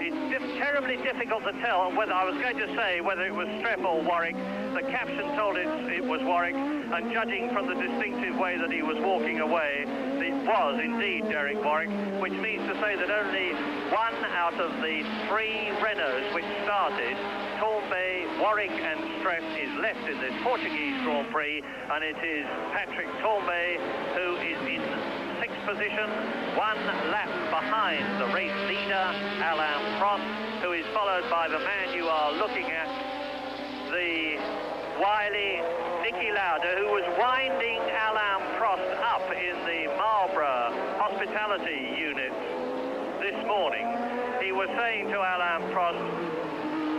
it's terribly difficult to tell whether, I was going to say whether it was Streff or Warwick. The caption told it was Warwick, and judging from the distinctive way that he was walking away, it was indeed Derek Warwick, which means to say that only one out of the 3 Renaults which started, Torbay, Warwick and Streff, is left in this Portuguese Grand Prix, and it is Patrick Torbay who is in 6th position, 1 lap behind the race leader, Alain Prost, who is followed by the man you are looking at, the wily Niki Lauda, who was winding Alain Prost up in the Marlborough hospitality unit this morning. He was saying to Alain Prost,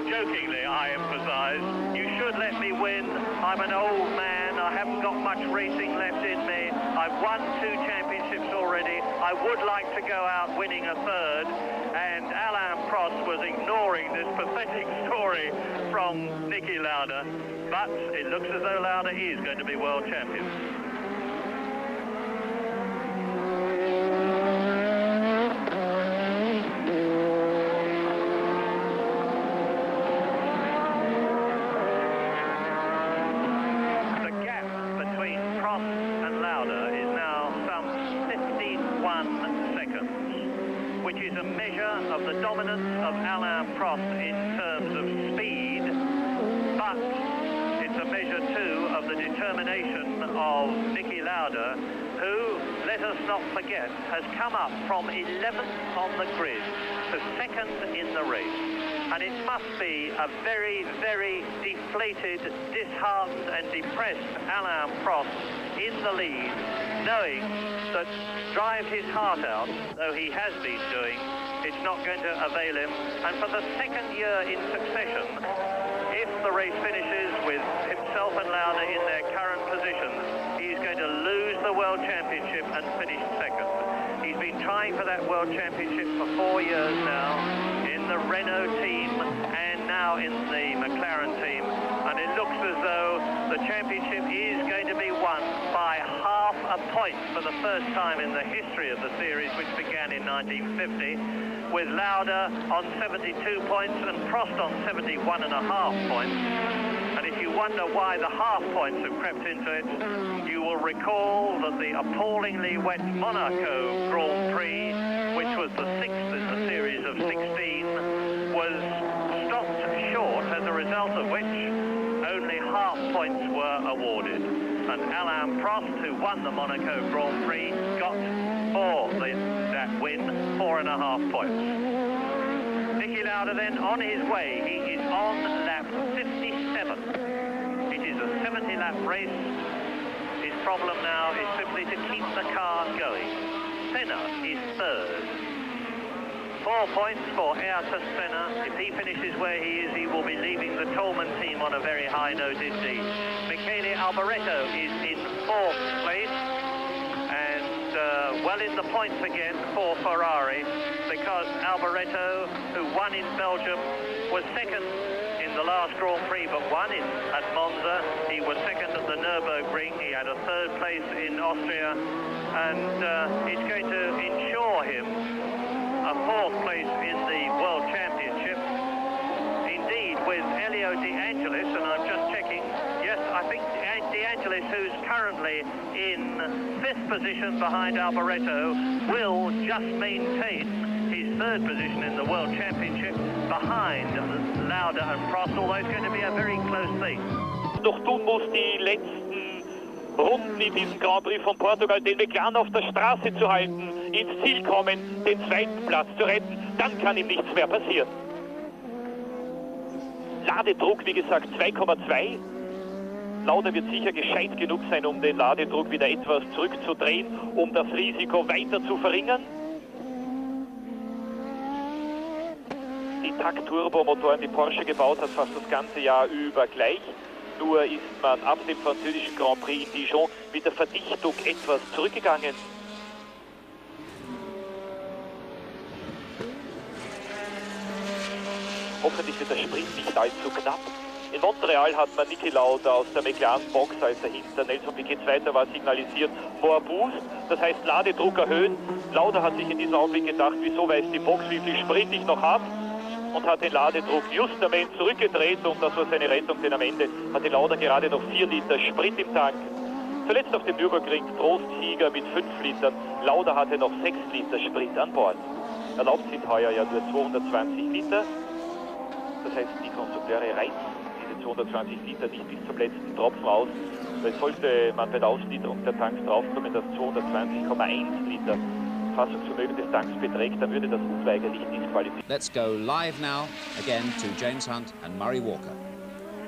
jokingly I emphasize, you should let me win. I'm an old man, I haven't got much racing left in me. I've won 2 championships already. I would like to go out winning a 3rd. And Alain Prost was ignoring this pathetic story from Niki Lauda. But it looks as though Lauda is going to be world champion. Which is a measure of the dominance of Alain Prost in terms of speed, but it's a measure too of the determination of Niki Lauda, who, let us not forget, has come up from 11th on the grid to 2nd in the race. And it must be a very, very deflated, disheartened and depressed Alain Prost in the lead, knowing that drive his heart out, though he has been doing, it's not going to avail him. And for the 2nd year in succession, if the race finishes with himself and Lauda in their current positions, he's going to lose the World Championship and finish 2nd. He's been trying for that World Championship for 4 years now, in the Renault team and now in the McLaren team, and it looks as though the championship is going to be won by half a point for the first time in the history of the series, which began in 1950, with Lauda on 72 points and Prost on 71.5 points. And if you wonder why the half points have crept into it, you will recall that the appallingly wet Monaco Grand Prix, which was the 6th in the series of 16, was stopped short, as a result of which only half points were awarded. And Alain Prost, who won the Monaco Grand Prix, got for that win 4.5 points. Niki Lauda then on his way. He is on lap 57. It is a 70-lap race. His problem now is simply to keep the car going. Senna is 3rd. 4 points for Ayrton Senna. If he finishes where he is, he will be leaving the Toleman team on a very high note indeed. Michele Alboreto is in 4th place, and well in the points again for Ferrari, because Alboreto, who won in Belgium, was 2nd in the last Grand Prix but won at Monza. He was 2nd at the Nürburgring. He had a 3rd place in Austria, and it's going to ensure him a 4th place in the World Championship. Indeed, with Elio De Angelis, and I'm just checking, yes, I think De Angelis, who's currently in 5th position behind Alboreto, will just maintain his 3rd position in the World Championship behind Lauda and Prost, although it's going to be a very close thing. Noch tun muss, die letzten Runden in diesem Grand Prix von Portugal, den McLaren auf der Straße zu halten, ins Ziel kommen, den 2. Platz zu retten, dann kann ihm nichts mehr passieren. Ladedruck, wie gesagt, 2,2. Lauda wird sicher gescheit genug sein, um den Ladedruck wieder etwas zurückzudrehen, um das Risiko weiter zu verringern. Die Takt-Turbomotoren, die Porsche gebaut hat, fast das ganze Jahr über gleich. Nur ist man ab dem französischen Grand Prix in Dijon mit der Verdichtung etwas zurückgegangen. Hoffentlich wird der Sprint nicht allzu knapp. In Montreal hat man Niki Lauda aus der McLaren-Box, als er hinter Nelson Piquet Zweiter war, signalisiert, more boost, das heißt Ladedruck erhöhen. Lauda hat sich in diesem Augenblick gedacht, wieso weiß die Box, wie viel Sprit ich noch habe, und hat den Ladedruck justament zurückgedreht, und das war seine Rettung, denn am Ende hatte Lauda gerade noch 4 Liter Sprit im Tank. Zuletzt auf dem Nürburgring Trostsieger mit 5 Litern. Lauda hatte noch 6 Liter Sprit an Bord. Erlaubt sind heuer ja nur 220 Liter. Das heißt, die Konstrukteure reizen diese 220 Liter nicht bis zum letzten Tropfen aus. Weil sollte man bei der Ausgliederung der Tanks draufkommen, dass 220,1 Liter Fassungsvermögen des Tanks beträgt, dann würde das unweigerlich disqualifizieren. Let's go live now, again to James Hunt and Murray Walker.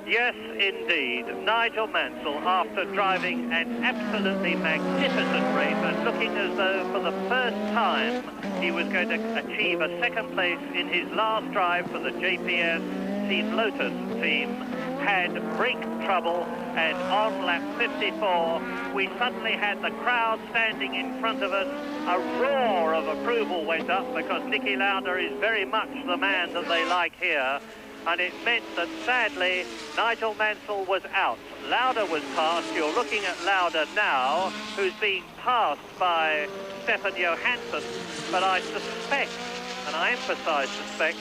Yes, indeed. Nigel Mansell, after driving an absolutely magnificent race and looking as though for the first time he was going to achieve a second place in his last drive for the JPS Team Lotus team, had brake trouble, and on lap 54 we suddenly had the crowd standing in front of us. A roar of approval went up because Niki Lauda is very much the man that they like here. And it meant that, sadly, Nigel Mansell was out. Lauda was passed. You're looking at Lauda now, who's being passed by Stefan Johansson. But I suspect, and I emphasise suspect,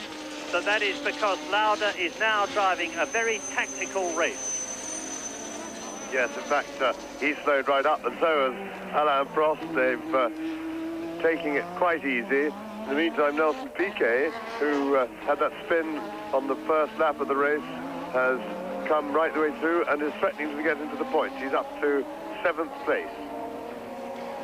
that that is because Lauda is now driving a very tactical race. Yes, in fact, he slowed right up, and so has Alain Prost. They've taking it quite easy. In the meantime, Nelson Piquet, who had that spin on the first lap of the race, has come right the way through and is threatening to get into the points. He's up to 7th place.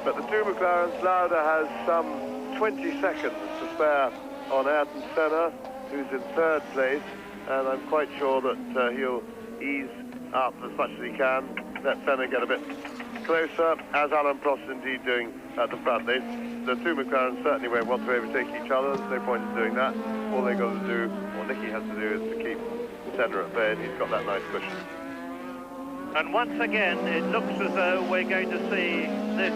But the two McLarens, Lauda has some 20 seconds to spare on Ayrton Senna, who's in 3rd place, and I'm quite sure that he'll ease up as much as he can, let Senna get a bit closer, as Alain Prost is indeed doing at the front. The two McLarens certainly won't want to overtake each other. There's no point in doing that. All they've got to do, what Niki has to do, is to keep Senna at bay, and he's got that nice cushion. And once again, it looks as though we're going to see this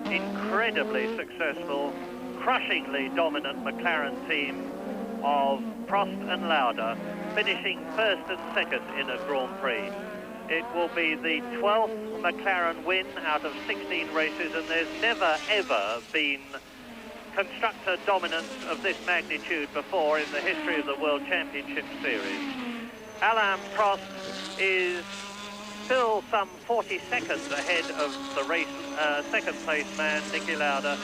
incredibly successful, crushingly dominant McLaren team of Prost and Lauda finishing 1st and 2nd in a Grand Prix. It will be the 12th McLaren win out of 16 races, and there's never, ever been constructor dominance of this magnitude before in the history of the World Championship Series. Alain Prost is still some 40 seconds ahead of the race, second place man, Niki Lauda,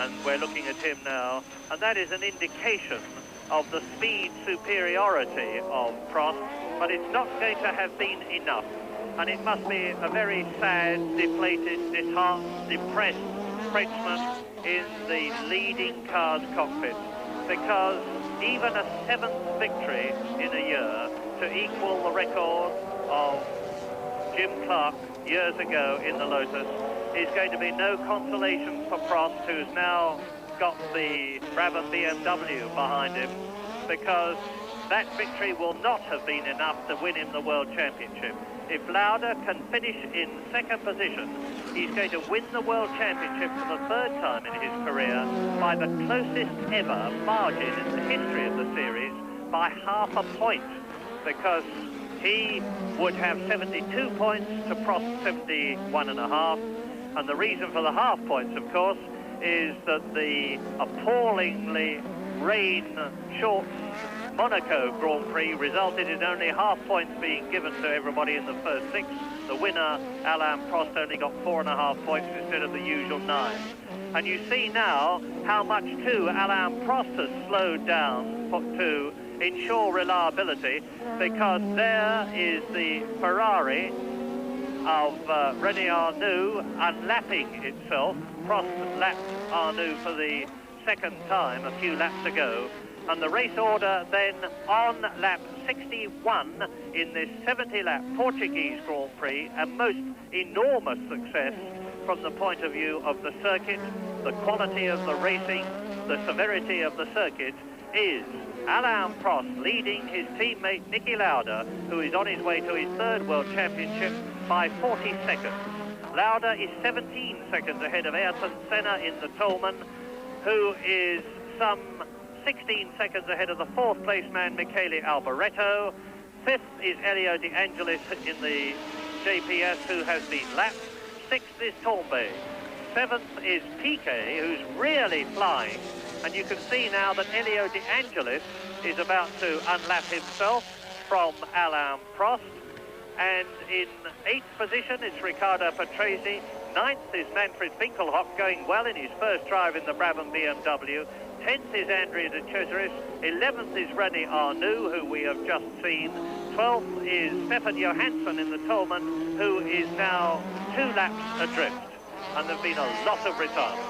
and we're looking at him now, and that is an indication of the speed superiority of Prost, but it's not going to have been enough. And it must be a very sad, deflated, disheartened, depressed Frenchman in the leading car's cockpit, because even a 7th victory in a year to equal the record of Jim Clark years ago in the Lotus is going to be no consolation for Prost, who's now got the Brabham BMW behind him, because that victory will not have been enough to win him the World Championship. If Lauda can finish in 2nd position, he's going to win the World Championship for the 3rd time in his career by the closest ever margin in the history of the series, by half a point, because he would have 72 points to Prost 71.5, and the reason for the half points, of course, is that the appallingly rain-short Monaco Grand Prix resulted in only half points being given to everybody in the first 6. The winner, Alain Prost, only got 4.5 points instead of the usual 9. And you see now how much, too, Alain Prost has slowed down to ensure reliability, because there is the Ferrari of René Arnoux unlapping itself. Prost lapped Arnoux for the 2nd time a few laps ago. And the race order then on lap 61 in this 70-lap Portuguese Grand Prix, a most enormous success from the point of view of the circuit, the quality of the racing, the severity of the circuit, is Alain Prost leading his teammate Niki Lauda, who is on his way to his 3rd World Championship, by 40 seconds. Lauda is 17 seconds ahead of Ayrton Senna in the Toleman, who is some 16 seconds ahead of the 4th place man Michele Alboreto. 5th is Elio De Angelis in the JPS, who has been lapped. 6th is Tombe. 7th is Piquet, who's really flying. And you can see now that Elio De Angelis is about to unlap himself from Alain Prost. And in 8th position, it's Riccardo Patrese. 9th is Manfred Winkelhock, going well in his first drive in the Brabham BMW. 10th is Andrea de Cesaris. 11th is René Arnoux, who we have just seen. 12th is Stefan Johansson in the Tolman, who is now 2 laps adrift. And there have been a lot of retirements.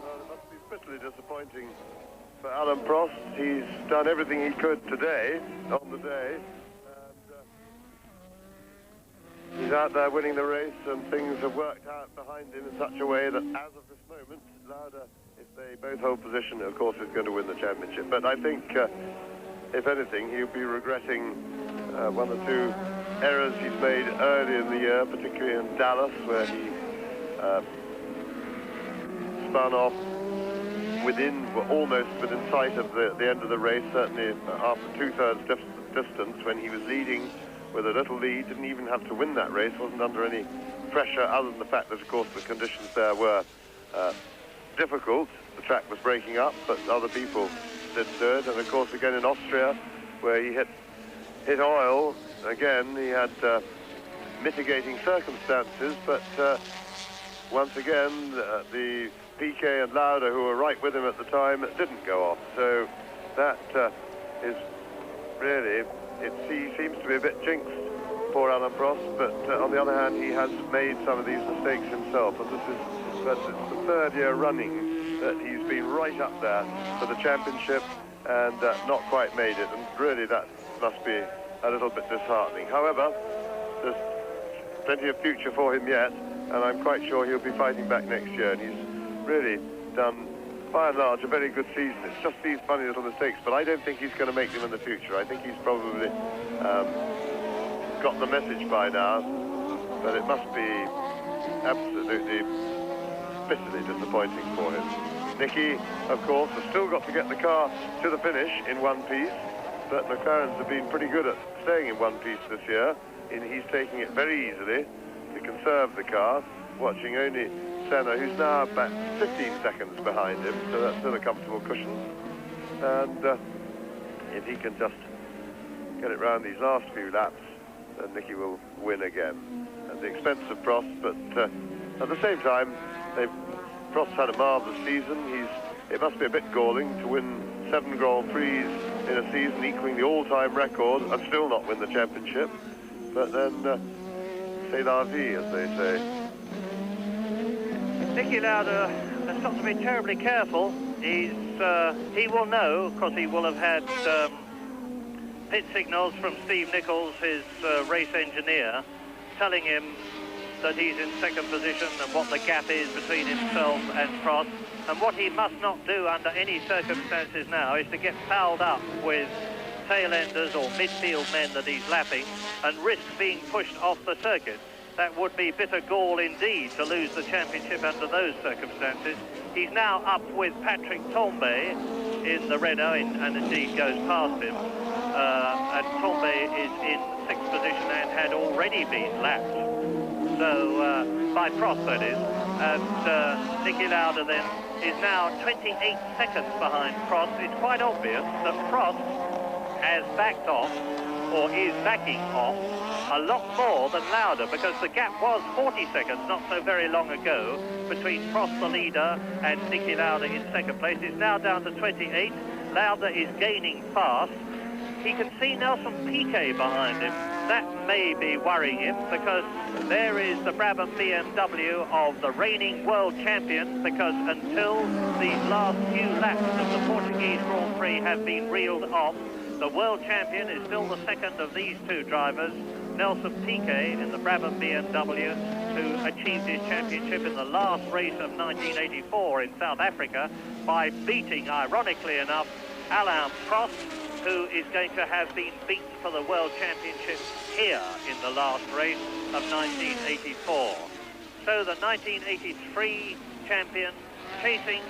Well, it must be bitterly disappointing for Alan Prost. He's done everything he could today, on the day. He's out there winning the race, and things have worked out behind him in such a way that as of this moment, Lauda, if they both hold position, of course, is going to win the championship. But I think, if anything, he'll be regretting one or two errors he's made early in the year, particularly in Dallas, where he spun off almost within sight of the end of the race, certainly after 2/3 distance, when he was leading with a little lead, didn't even have to win that race, wasn't under any pressure other than the fact that, of course, the conditions there were difficult. The track was breaking up, but other people didn't do it. And, of course, again in Austria, where he hit oil, again, he had mitigating circumstances, but once again, the Piquet and Lauda, who were right with him at the time, didn't go off. So that is really... He seems to be a bit jinxed, poor Alan Prost, but on the other hand, he has made some of these mistakes himself, and it's the 3rd year running that he's been right up there for the championship and not quite made it, and really that must be a little bit disheartening. However, there's plenty of future for him yet, and I'm quite sure he'll be fighting back next year, and he's really done, by and large, a very good season. It's just these funny little mistakes, but I don't think he's going to make them in the future. I think he's probably got the message by now, but it must be absolutely bitterly disappointing for him. Nicky, of course, has still got to get the car to the finish in one piece, but McLaren's have been pretty good at staying in one piece this year, and he's taking it very easily to conserve the car, watching only Senna, who's now about 15 seconds behind him, so that's still a comfortable cushion. And if he can just get it round these last few laps, then Nicky will win again at the expense of Prost. But at the same time, Prost's had a marvellous season. It must be a bit galling to win 7 Grand Prix in a season, equaling the all-time record, and still not win the championship. But then, c'est la vie, as they say. Niki Lauda has got to be terribly careful. He will know, because he will have had pit signals from Steve Nichols, his race engineer, telling him that he's in 2nd position and what the gap is between himself and Prost. And what he must not do under any circumstances now is to get fouled up with tail-enders or midfield men that he's lapping and risk being pushed off the circuit. That would be bitter gall indeed to lose the championship under those circumstances. He's now up with Patrick Tambay in the Renault and indeed goes past him. And Tambay is in 6th position and had already been lapped. So, by Prost, that is. And Niki Lauda then is now 28 seconds behind Prost. It's quite obvious that Prost has backed off, or is backing off, a lot more than Lauda, because the gap was 40 seconds not so very long ago between Prost, the leader, and Niki Lauda in 2nd place. It's now down to 28. Lauda is gaining fast. He can see Nelson Piquet behind him. That may be worrying him, because there is the Brabham BMW of the reigning world champion, because until these last few laps of the Portuguese Grand Prix have been reeled off, the world champion is still the 2nd of these 2 drivers, Nelson Piquet in the Brabham BMW, who achieved his championship in the last race of 1984 in South Africa by beating, ironically enough, Alain Prost, who is going to have been beaten for the World Championship here in the last race of 1984. So the 1983 champion chasing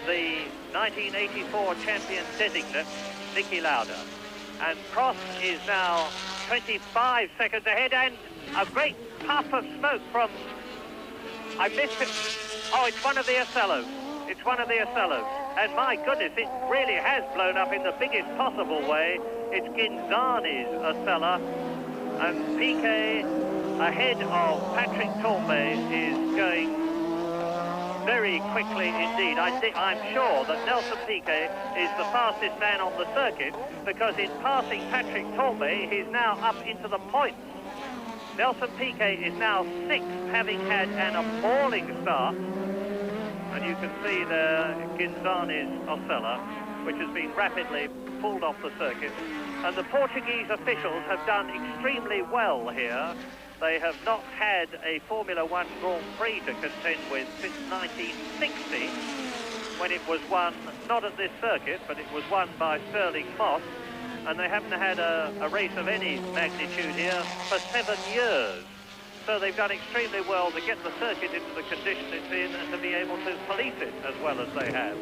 the 1984 champion designate, Niki Lauda. And Prost is now 25 seconds ahead, and a great puff of smoke from... I missed it. Oh, it's one of the Ocellos. It's one of the Ocellos. And my goodness, it really has blown up in the biggest possible way. It's Ginzani's Ocella. And Piquet, ahead of Patrick Tambay, is going very quickly indeed. I'm sure that Nelson Piquet is the fastest man on the circuit, because in passing Patrick Tambay, he's now up into the points. Nelson Piquet is now 6th, having had an appalling start. And you can see there Ghinzani's Osella, which has been rapidly pulled off the circuit. And the Portuguese officials have done extremely well here. They have not had a Formula One Grand Prix to contend with since 1960, when it was won, not at this circuit, but it was won by Sterling Moss. And they haven't had a race of any magnitude here for 7 years. So they've done extremely well to get the circuit into the condition it's in and to be able to police it as well as they have,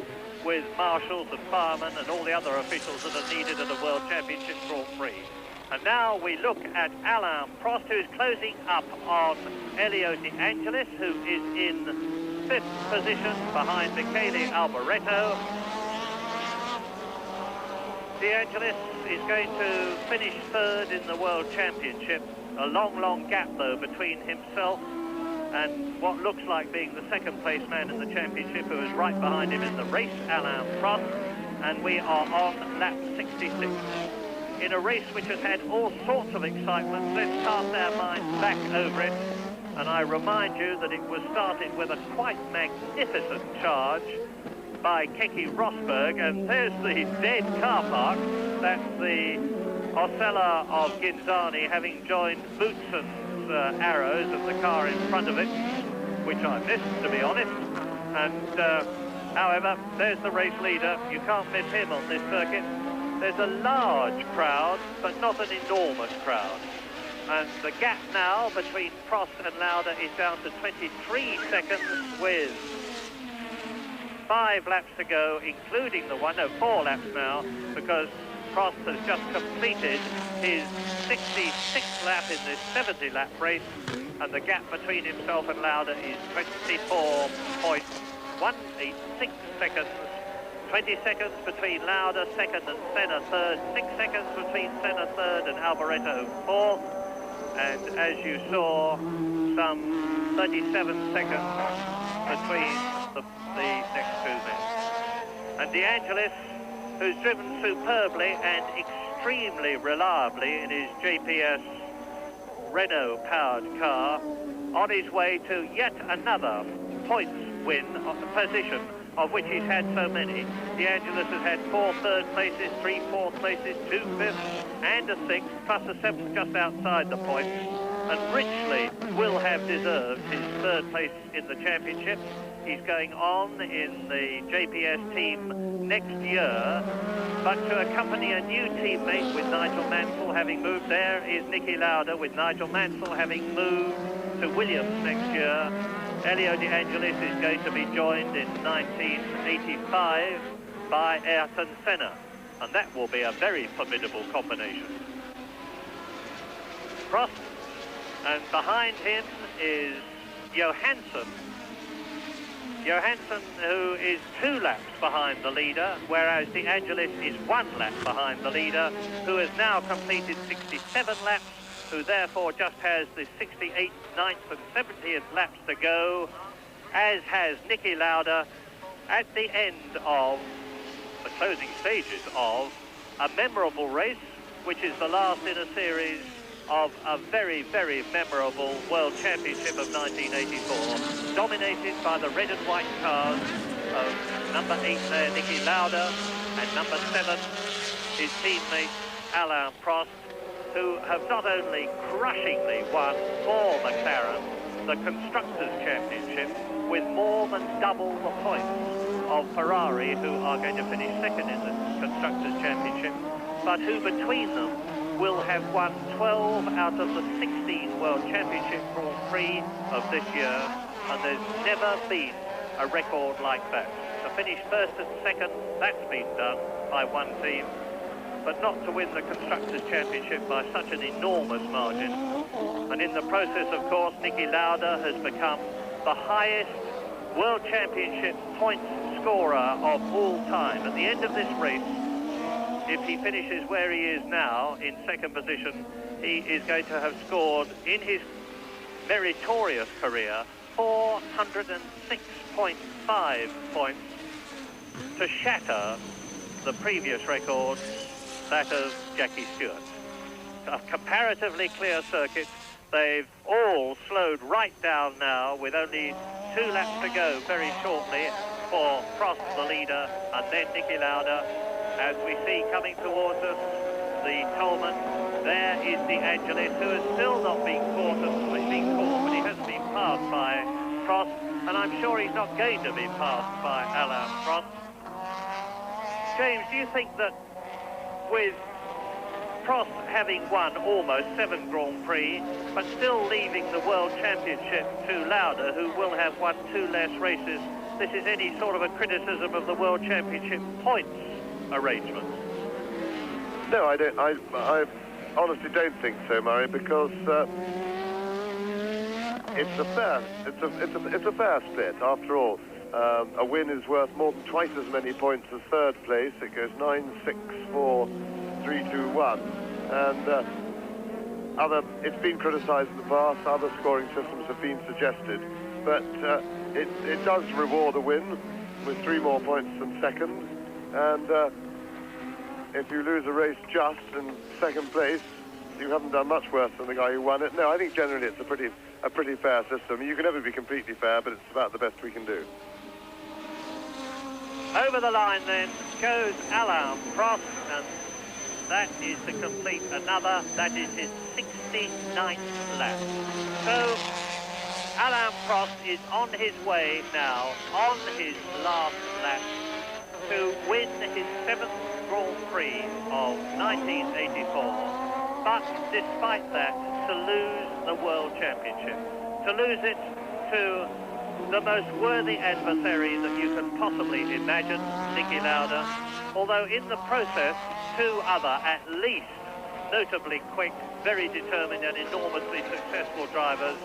with marshals and firemen and all the other officials that are needed at a World Championship Grand Prix. And now we look at Alain Prost, who's closing up on Elio De Angelis, who is in 5th position behind Michele Alboreto. De Angelis is going to finish 3rd in the World Championship. A long, long gap, though, between himself and what looks like being the 2nd place man in the championship, who is right behind him in the race, Alain Prost. And we are on lap 66. In a race which has had all sorts of excitement, let's cast our minds back over it. And I remind you that it was started with a quite magnificent charge by Keke Rosberg, and there's the dead car park. That's the Osella of Ghinzani, having joined Bootson's arrows of the car in front of it, which I missed, to be honest. And however, there's the race leader. You can't miss him on this circuit. There's a large crowd, but not an enormous crowd. And the gap now between Prost and Lauda is down to 23 seconds, with 5 laps to go, including the 4 laps now, because Prost has just completed his 66th lap in this 70-lap race, and the gap between himself and Lauda is 24.186 seconds. 20 seconds between Lauda 2nd and Senna 3rd, 6 seconds between Senna 3rd and Alboreto 4th, and as you saw, some 37 seconds between the next 2 men. And De Angelis, who's driven superbly and extremely reliably in his JPS Renault-powered car, on his way to yet another points win position, of which he's had so many. De Angelis has had 4 third places, 3 fourth places, 2 fifths, and a 6th, plus a 7th just outside the points, and richly will have deserved his 3rd place in the championship. He's going on in the JPS team next year, but to accompany a new teammate with Nigel Mansell having moved, there is Niki Lauda with Nigel Mansell having moved to Williams next year. Elio De Angelis is going to be joined in 1985 by Ayrton Senna, and that will be a very formidable combination. Prost, and behind him is Johansson. Johansson, who is 2 laps behind the leader, whereas De Angelis is 1 lap behind the leader, who has now completed 67 laps, who therefore just has the 68th, 9th and 70th laps to go, as has Niki Lauda at the end of the closing stages of a memorable race, which is the last in a series of a very, very memorable World Championship of 1984, dominated by the red and white cars of number 8 there, Niki Lauda, and number 7, his teammate Alain Prost, who have not only crushingly won for McLaren the Constructors' Championship with more than double the points of Ferrari, who are going to finish 2nd in the Constructors' Championship, but who between them will have won 12 out of the 16 World Championship Grand Prix of this year, and there's never been a record like that. To finish 1st and 2nd, that's been done by one team, but not to win the Constructors' Championship by such an enormous margin. And in the process, of course, Niki Lauda has become the highest World Championship points scorer of all time. At the end of this race, if he finishes where he is now, in 2nd position, he is going to have scored, in his meritorious career, 406.5 points to shatter the previous record, that of Jackie Stewart. A comparatively clear circuit. They've all slowed right down now with only 2 laps to go very shortly for Prost, the leader, and then Niki Lauda. As we see coming towards us, the Tolman, there is De Angelis, who has still not been caught, but he hasn't been passed by Prost, and I'm sure he's not going to be passed by Alain Prost. James, do you think that with Prost having won almost 7 Grand Prix, but still leaving the World Championship to Lauda, who will have won 2 less races, this is any sort of a criticism of the World Championship points arrangement? No, I don't. I honestly don't think so, Murray, because it's a fair split after all. A win is worth more than twice as many points as third place. It goes 9, 6, 4, 3, 2, 1, and it's been criticised in the past. Other scoring systems have been suggested, but it does reward a win with 3 more points than second. And if you lose a race just in second place, you haven't done much worse than the guy who won it. No, I think generally it's a pretty fair system. You can never be completely fair, but it's about the best we can do. Over the line then goes Alain Prost, and that is to complete another. That is his 69th lap. So Alain Prost is on his way now, on his last lap, to win his 7th Grand Prix of 1984. But despite that, to lose the World Championship, to lose it to the most worthy adversary that you can possibly imagine, Niki Lauda, although in the process, 2 other, at least, notably quick, very determined and enormously successful drivers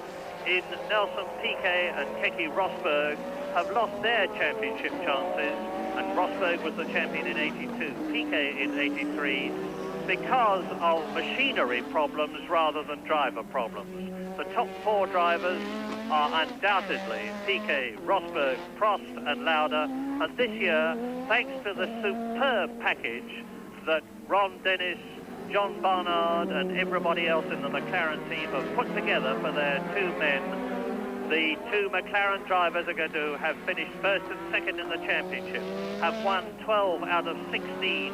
in Nelson Piquet and Keke Rosberg have lost their championship chances, and Rosberg was the champion in 82, Piquet in 83, because of machinery problems rather than driver problems. The top 4 drivers are undoubtedly Piquet, Rosberg, Prost and Lauda, and this year, thanks to the superb package that Ron Dennis, John Barnard and everybody else in the McLaren team have put together for their 2 men, the 2 McLaren drivers are going to have finished first and second in the championship, have won 12 out of 16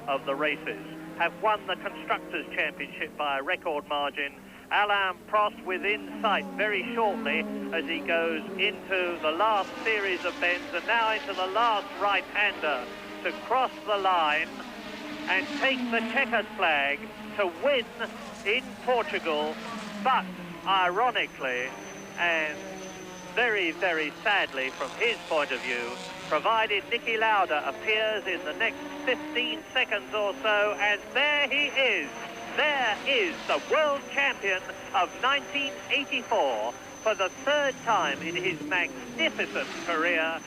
of the races, have won the Constructors' Championship by a record margin. Alain Prost within sight very shortly as he goes into the last series of bends and now into the last right-hander to cross the line and take the checkered flag to win in Portugal. But ironically and very, very sadly from his point of view, provided Niki Lauda appears in the next 15 seconds or so, and there he is. There is the world champion of 1984 for the 3rd time in his magnificent career,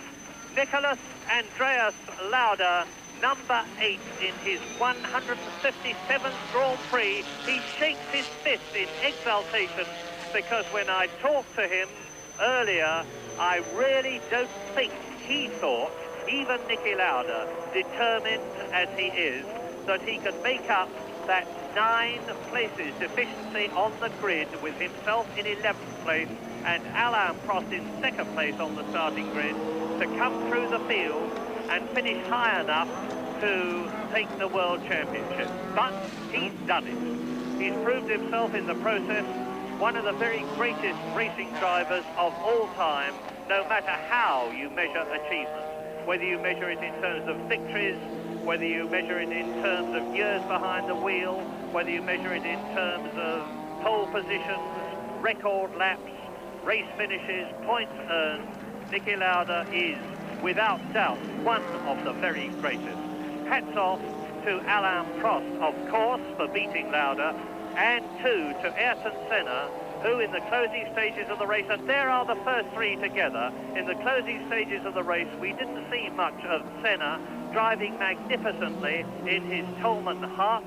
Nicholas Andreas Lauda, number 8 in his 157th Grand Prix. He shakes his fist in exultation because when I talked to him earlier, I really don't think he thought, even Niki Lauda, determined as he is, that he could make up that 9 places deficiency on the grid with himself in 11th place and Alain Prost in 2nd place on the starting grid to come through the field and finish high enough to take the World Championship. But he's done it. He's proved himself in the process one of the very greatest racing drivers of all time, no matter how you measure achievement. Whether you measure it in terms of victories, whether you measure it in terms of years behind the wheel, whether you measure it in terms of pole positions, record laps, race finishes, points earned, Niki Lauda is, without doubt, one of the very greatest. Hats off to Alain Prost, of course, for beating Lauda, and to Ayrton Senna, who in the closing stages of the race, and there are the first 3 together, in the closing stages of the race, we didn't see much of Senna driving magnificently in his Tolman Hart,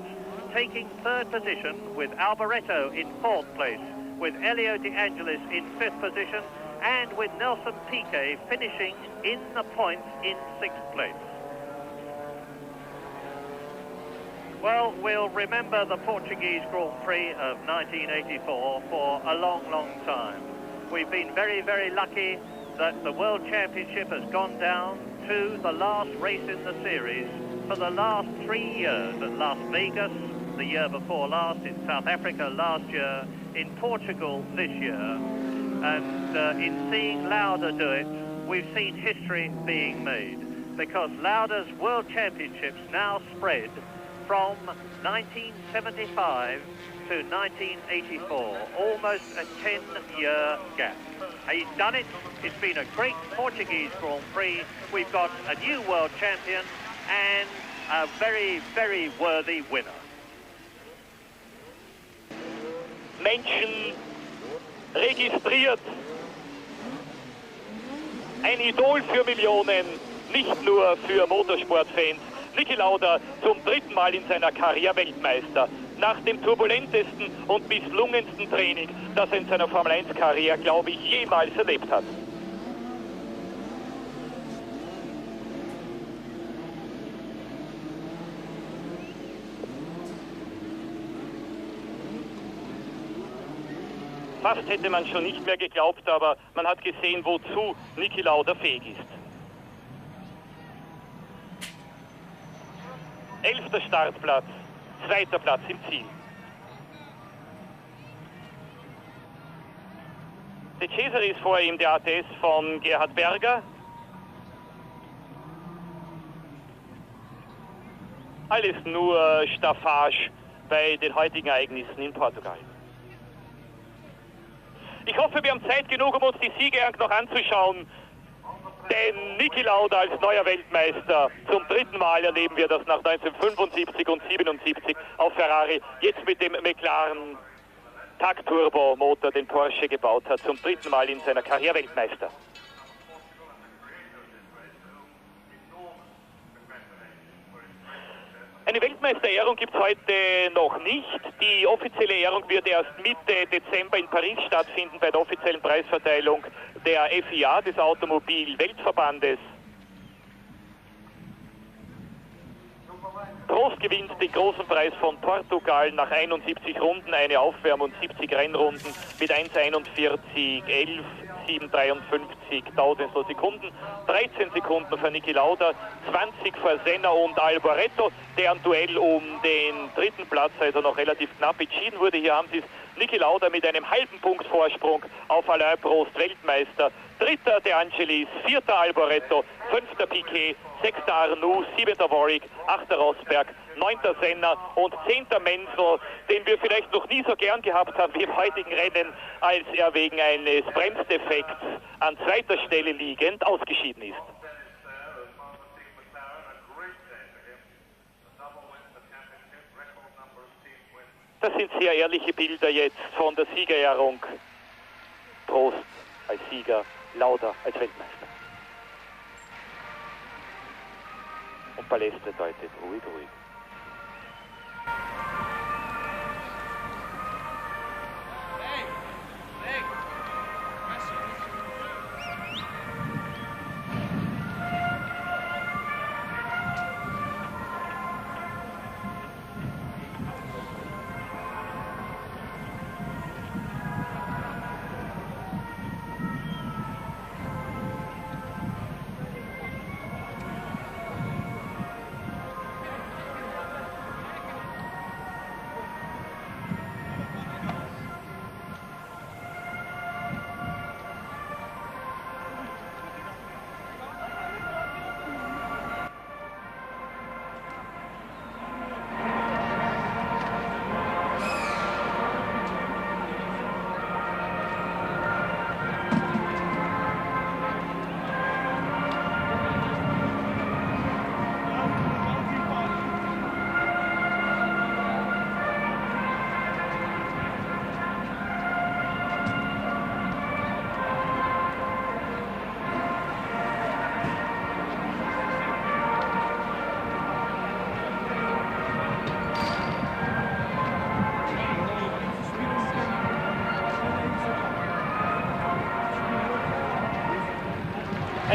taking 3rd position with Alboreto in 4th place, with Elio De Angelis in 5th position, and with Nelson Piquet finishing in the points in 6th place. Well, we'll remember the Portuguese Grand Prix of 1984 for a long, long time. We've been very, very lucky that the World Championship has gone down to the last race in the series for the last 3 years, at Las Vegas the year before last, in South Africa last year, in Portugal this year. And in seeing Lauda do it, we've seen history being made, because Lauda's World Championships now spread from 1975 to 1984, almost a 10-year gap. He's done it. It's been a great Portuguese Grand Prix. We've got a new world champion and a very, very worthy winner. Menschen registriert. Ein Idol für Millionen, nicht nur für Motorsportfans. Niki Lauda zum 3. Mal in seiner Karriere Weltmeister. Nach dem turbulentesten und misslungensten Training, das er in seiner Formel-1-Karriere, glaube ich, jemals erlebt hat. Fast hätte man schon nicht mehr geglaubt, aber man hat gesehen, wozu Niki Lauda fähig ist. 11. Startplatz, 2. Platz im Ziel. De Cesare ist vor ihm, der ATS von Gerhard Berger. Alles nur Staffage bei den heutigen Ereignissen in Portugal. Ich hoffe, wir haben Zeit genug, um uns die Siegerehrung noch anzuschauen. Denn Niki Lauda als neuer Weltmeister, zum 3. Mal erleben wir das nach 1975 und 77 auf Ferrari, jetzt mit dem McLaren Takt-Turbo-Motor, den Porsche gebaut hat, zum 3. Mal in seiner Karriere Weltmeister. Eine Weltmeisterehrung gibt es heute noch nicht. Die offizielle Ehrung wird erst Mitte Dezember in Paris stattfinden bei der offiziellen Preisverteilung der FIA, des Automobil-Weltverbandes. Prost gewinnt den großen Preis von Portugal nach 71 Runden, eine Aufwärm- und 70 Rennrunden mit 1,41,11, 7,53 Tausendstel Sekunden, 13 Sekunden für Niki Lauda, 20 für Senna und Alboreto, deren Duell um den 3. Platz also noch relativ knapp entschieden wurde. Hier haben sie es, Niki Lauda mit einem halben Punkt Vorsprung auf Alain Prost, Weltmeister. 3. De Angelis, 4. Alboreto, 5. Piquet, 6. Arnoux, 7. Warwick, 8. Rosberg, 9. Senna und 10. Menzel, den wir vielleicht noch nie so gern gehabt haben wie im heutigen Rennen, als er wegen eines Bremsdefekts an 2. Stelle liegend ausgeschieden ist. Das sind sehr ehrliche Bilder jetzt von der Siegerehrung. Prost als Sieger, Lauda als Weltmeister. Und Palestre deutet ruhig, ruhig.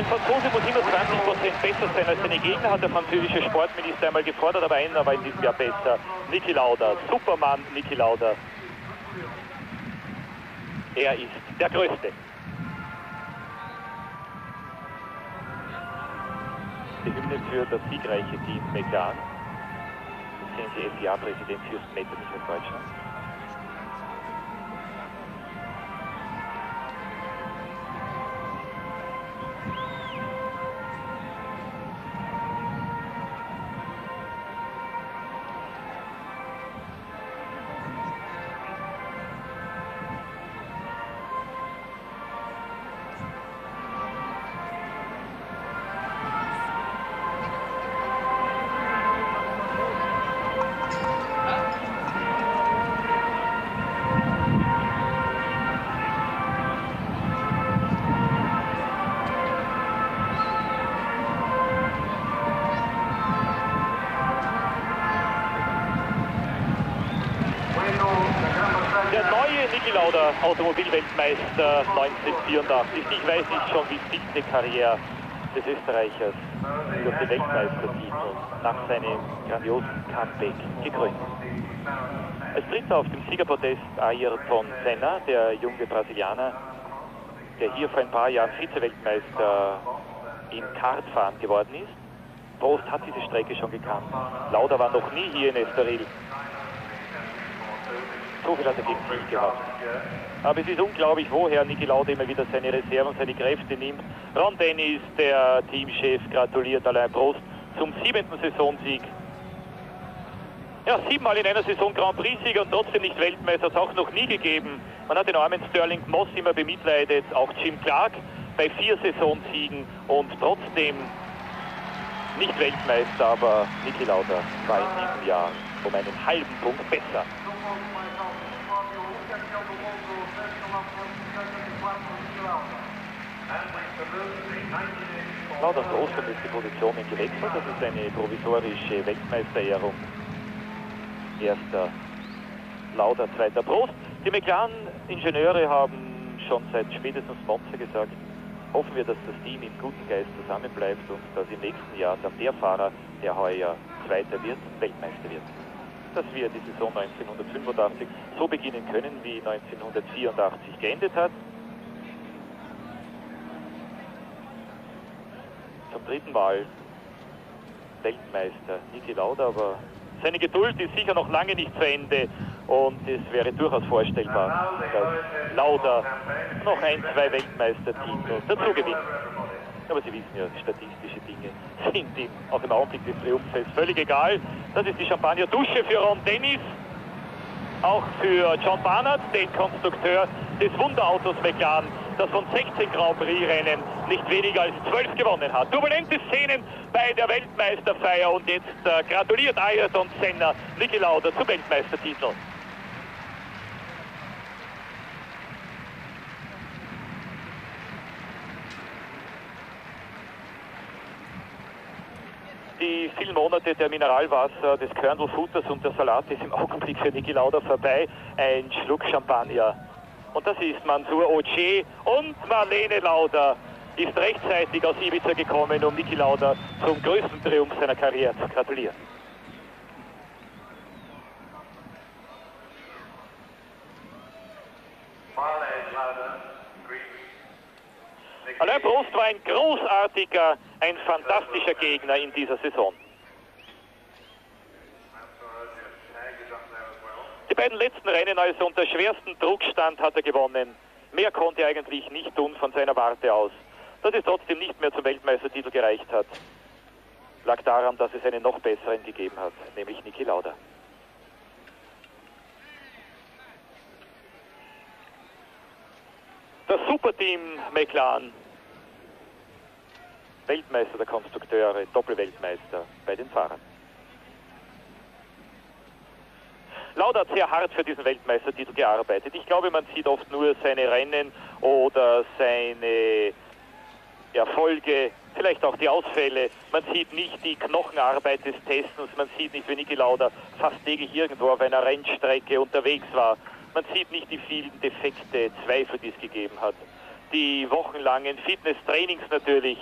Ein Franzose muss immer 20% besser sein als seine Gegner, hat der französische Sportminister einmal gefordert, aber einer war in diesem Jahr besser. Niki Lauda, Supermann Niki Lauda. Er ist der Größte. Die Hymne für das siegreiche Team McLaren. Das sehen Sie, FIA-Präsident Fürsten Netter nicht aus Deutschland. Der neue Niki Lauda, Automobilweltmeister 1984. Ich weiß nicht schon, wie viel Karriere des Österreichers durch den Weltmeistertitel nach seinem grandiosen Comeback gekrönt. Als Dritter auf dem Siegerpodest Ayrton Senna, der junge Brasilianer, der hier vor ein paar Jahren Vize-Weltmeister im Kartfahren geworden ist. Prost hat diese Strecke schon gekannt. Lauda war noch nie hier in Estoril. So viel hat er gegen sich gehabt. Aber es ist unglaublich, woher Niki Lauda immer wieder seine Reserven, seine Kräfte nimmt. Ron Dennis, der Teamchef, gratuliert Alain Prost zum 7. Saisonsieg. Ja, 7-mal in einer Saison Grand Prix-Sieger und trotzdem nicht Weltmeister, hat es auch noch nie gegeben. Man hat den armen Sterling Moss immer bemitleidet, auch Jim Clark bei 4 Saisonsiegen und trotzdem nicht Weltmeister, aber Niki Lauda war in diesem Jahr um einen halben Punkt besser. Lauda hat Ostern ist die Positionen gewechselt, das ist eine provisorische Weltmeisterehrung. Erster Lauda, zweiter Prost. Die McLaren-Ingenieure haben schon seit spätestens Monza gesagt, hoffen wir, dass das Team im guten Geist zusammenbleibt und dass im nächsten Jahr dann der Fahrer, der heuer Zweiter wird, Weltmeister wird. Dass wir die Saison 1985 so beginnen können, wie 1984 geendet hat. Zum 3. Mal Weltmeister Niki Lauda, aber seine Geduld ist sicher noch lange nicht zu Ende und es wäre durchaus vorstellbar, dass Lauda noch 1, 2 Weltmeistertitel dazu gewinnt. Aber Sie wissen ja, statistische Dinge sind ihm auch im Augenblick des Triumphes völlig egal. Das ist die Champagner-Dusche für Ron Dennis, auch für John Barnard, den Konstrukteur des Wunderautos McLaren, das von 16 Grand Prix-Rennen nicht weniger als 12 gewonnen hat. Turbulente Szenen bei der Weltmeisterfeier und jetzt gratuliert Ayrton Senna Niki Lauda zum Weltmeistertitel. Die vielen Monate der Mineralwasser, des Körnelfutters und der Salat ist im Augenblick für Niki Lauda vorbei. Ein Schluck Champagner. Und das ist Mansour Ogier und Marlene Lauda ist rechtzeitig aus Ibiza gekommen, um Niki Lauda zum größten Triumph seiner Karriere zu gratulieren. Alain Prost war ein großartiger, ein fantastischer Gegner in dieser Saison. Die beiden letzten Rennen also unter schwerstem Druck stand, hat er gewonnen. Mehr konnte er eigentlich nicht tun von seiner Warte aus. Dass es trotzdem nicht mehr zum Weltmeistertitel gereicht hat, lag daran, dass es einen noch besseren gegeben hat, nämlich Niki Lauda. Das Superteam McLaren, Weltmeister der Konstrukteure, Doppelweltmeister bei den Fahrern. Lauda hat sehr hart für diesen Weltmeistertitel gearbeitet. Ich glaube, man sieht oft nur seine Rennen oder seine Erfolge, vielleicht auch die Ausfälle. Man sieht nicht die Knochenarbeit des Testens, man sieht nicht, wie Niki Lauda fast täglich irgendwo auf einer Rennstrecke unterwegs war. Man sieht nicht die vielen Defekte, Zweifel, die es gegeben hat. die wochenlangen Fitnesstrainings natürlich.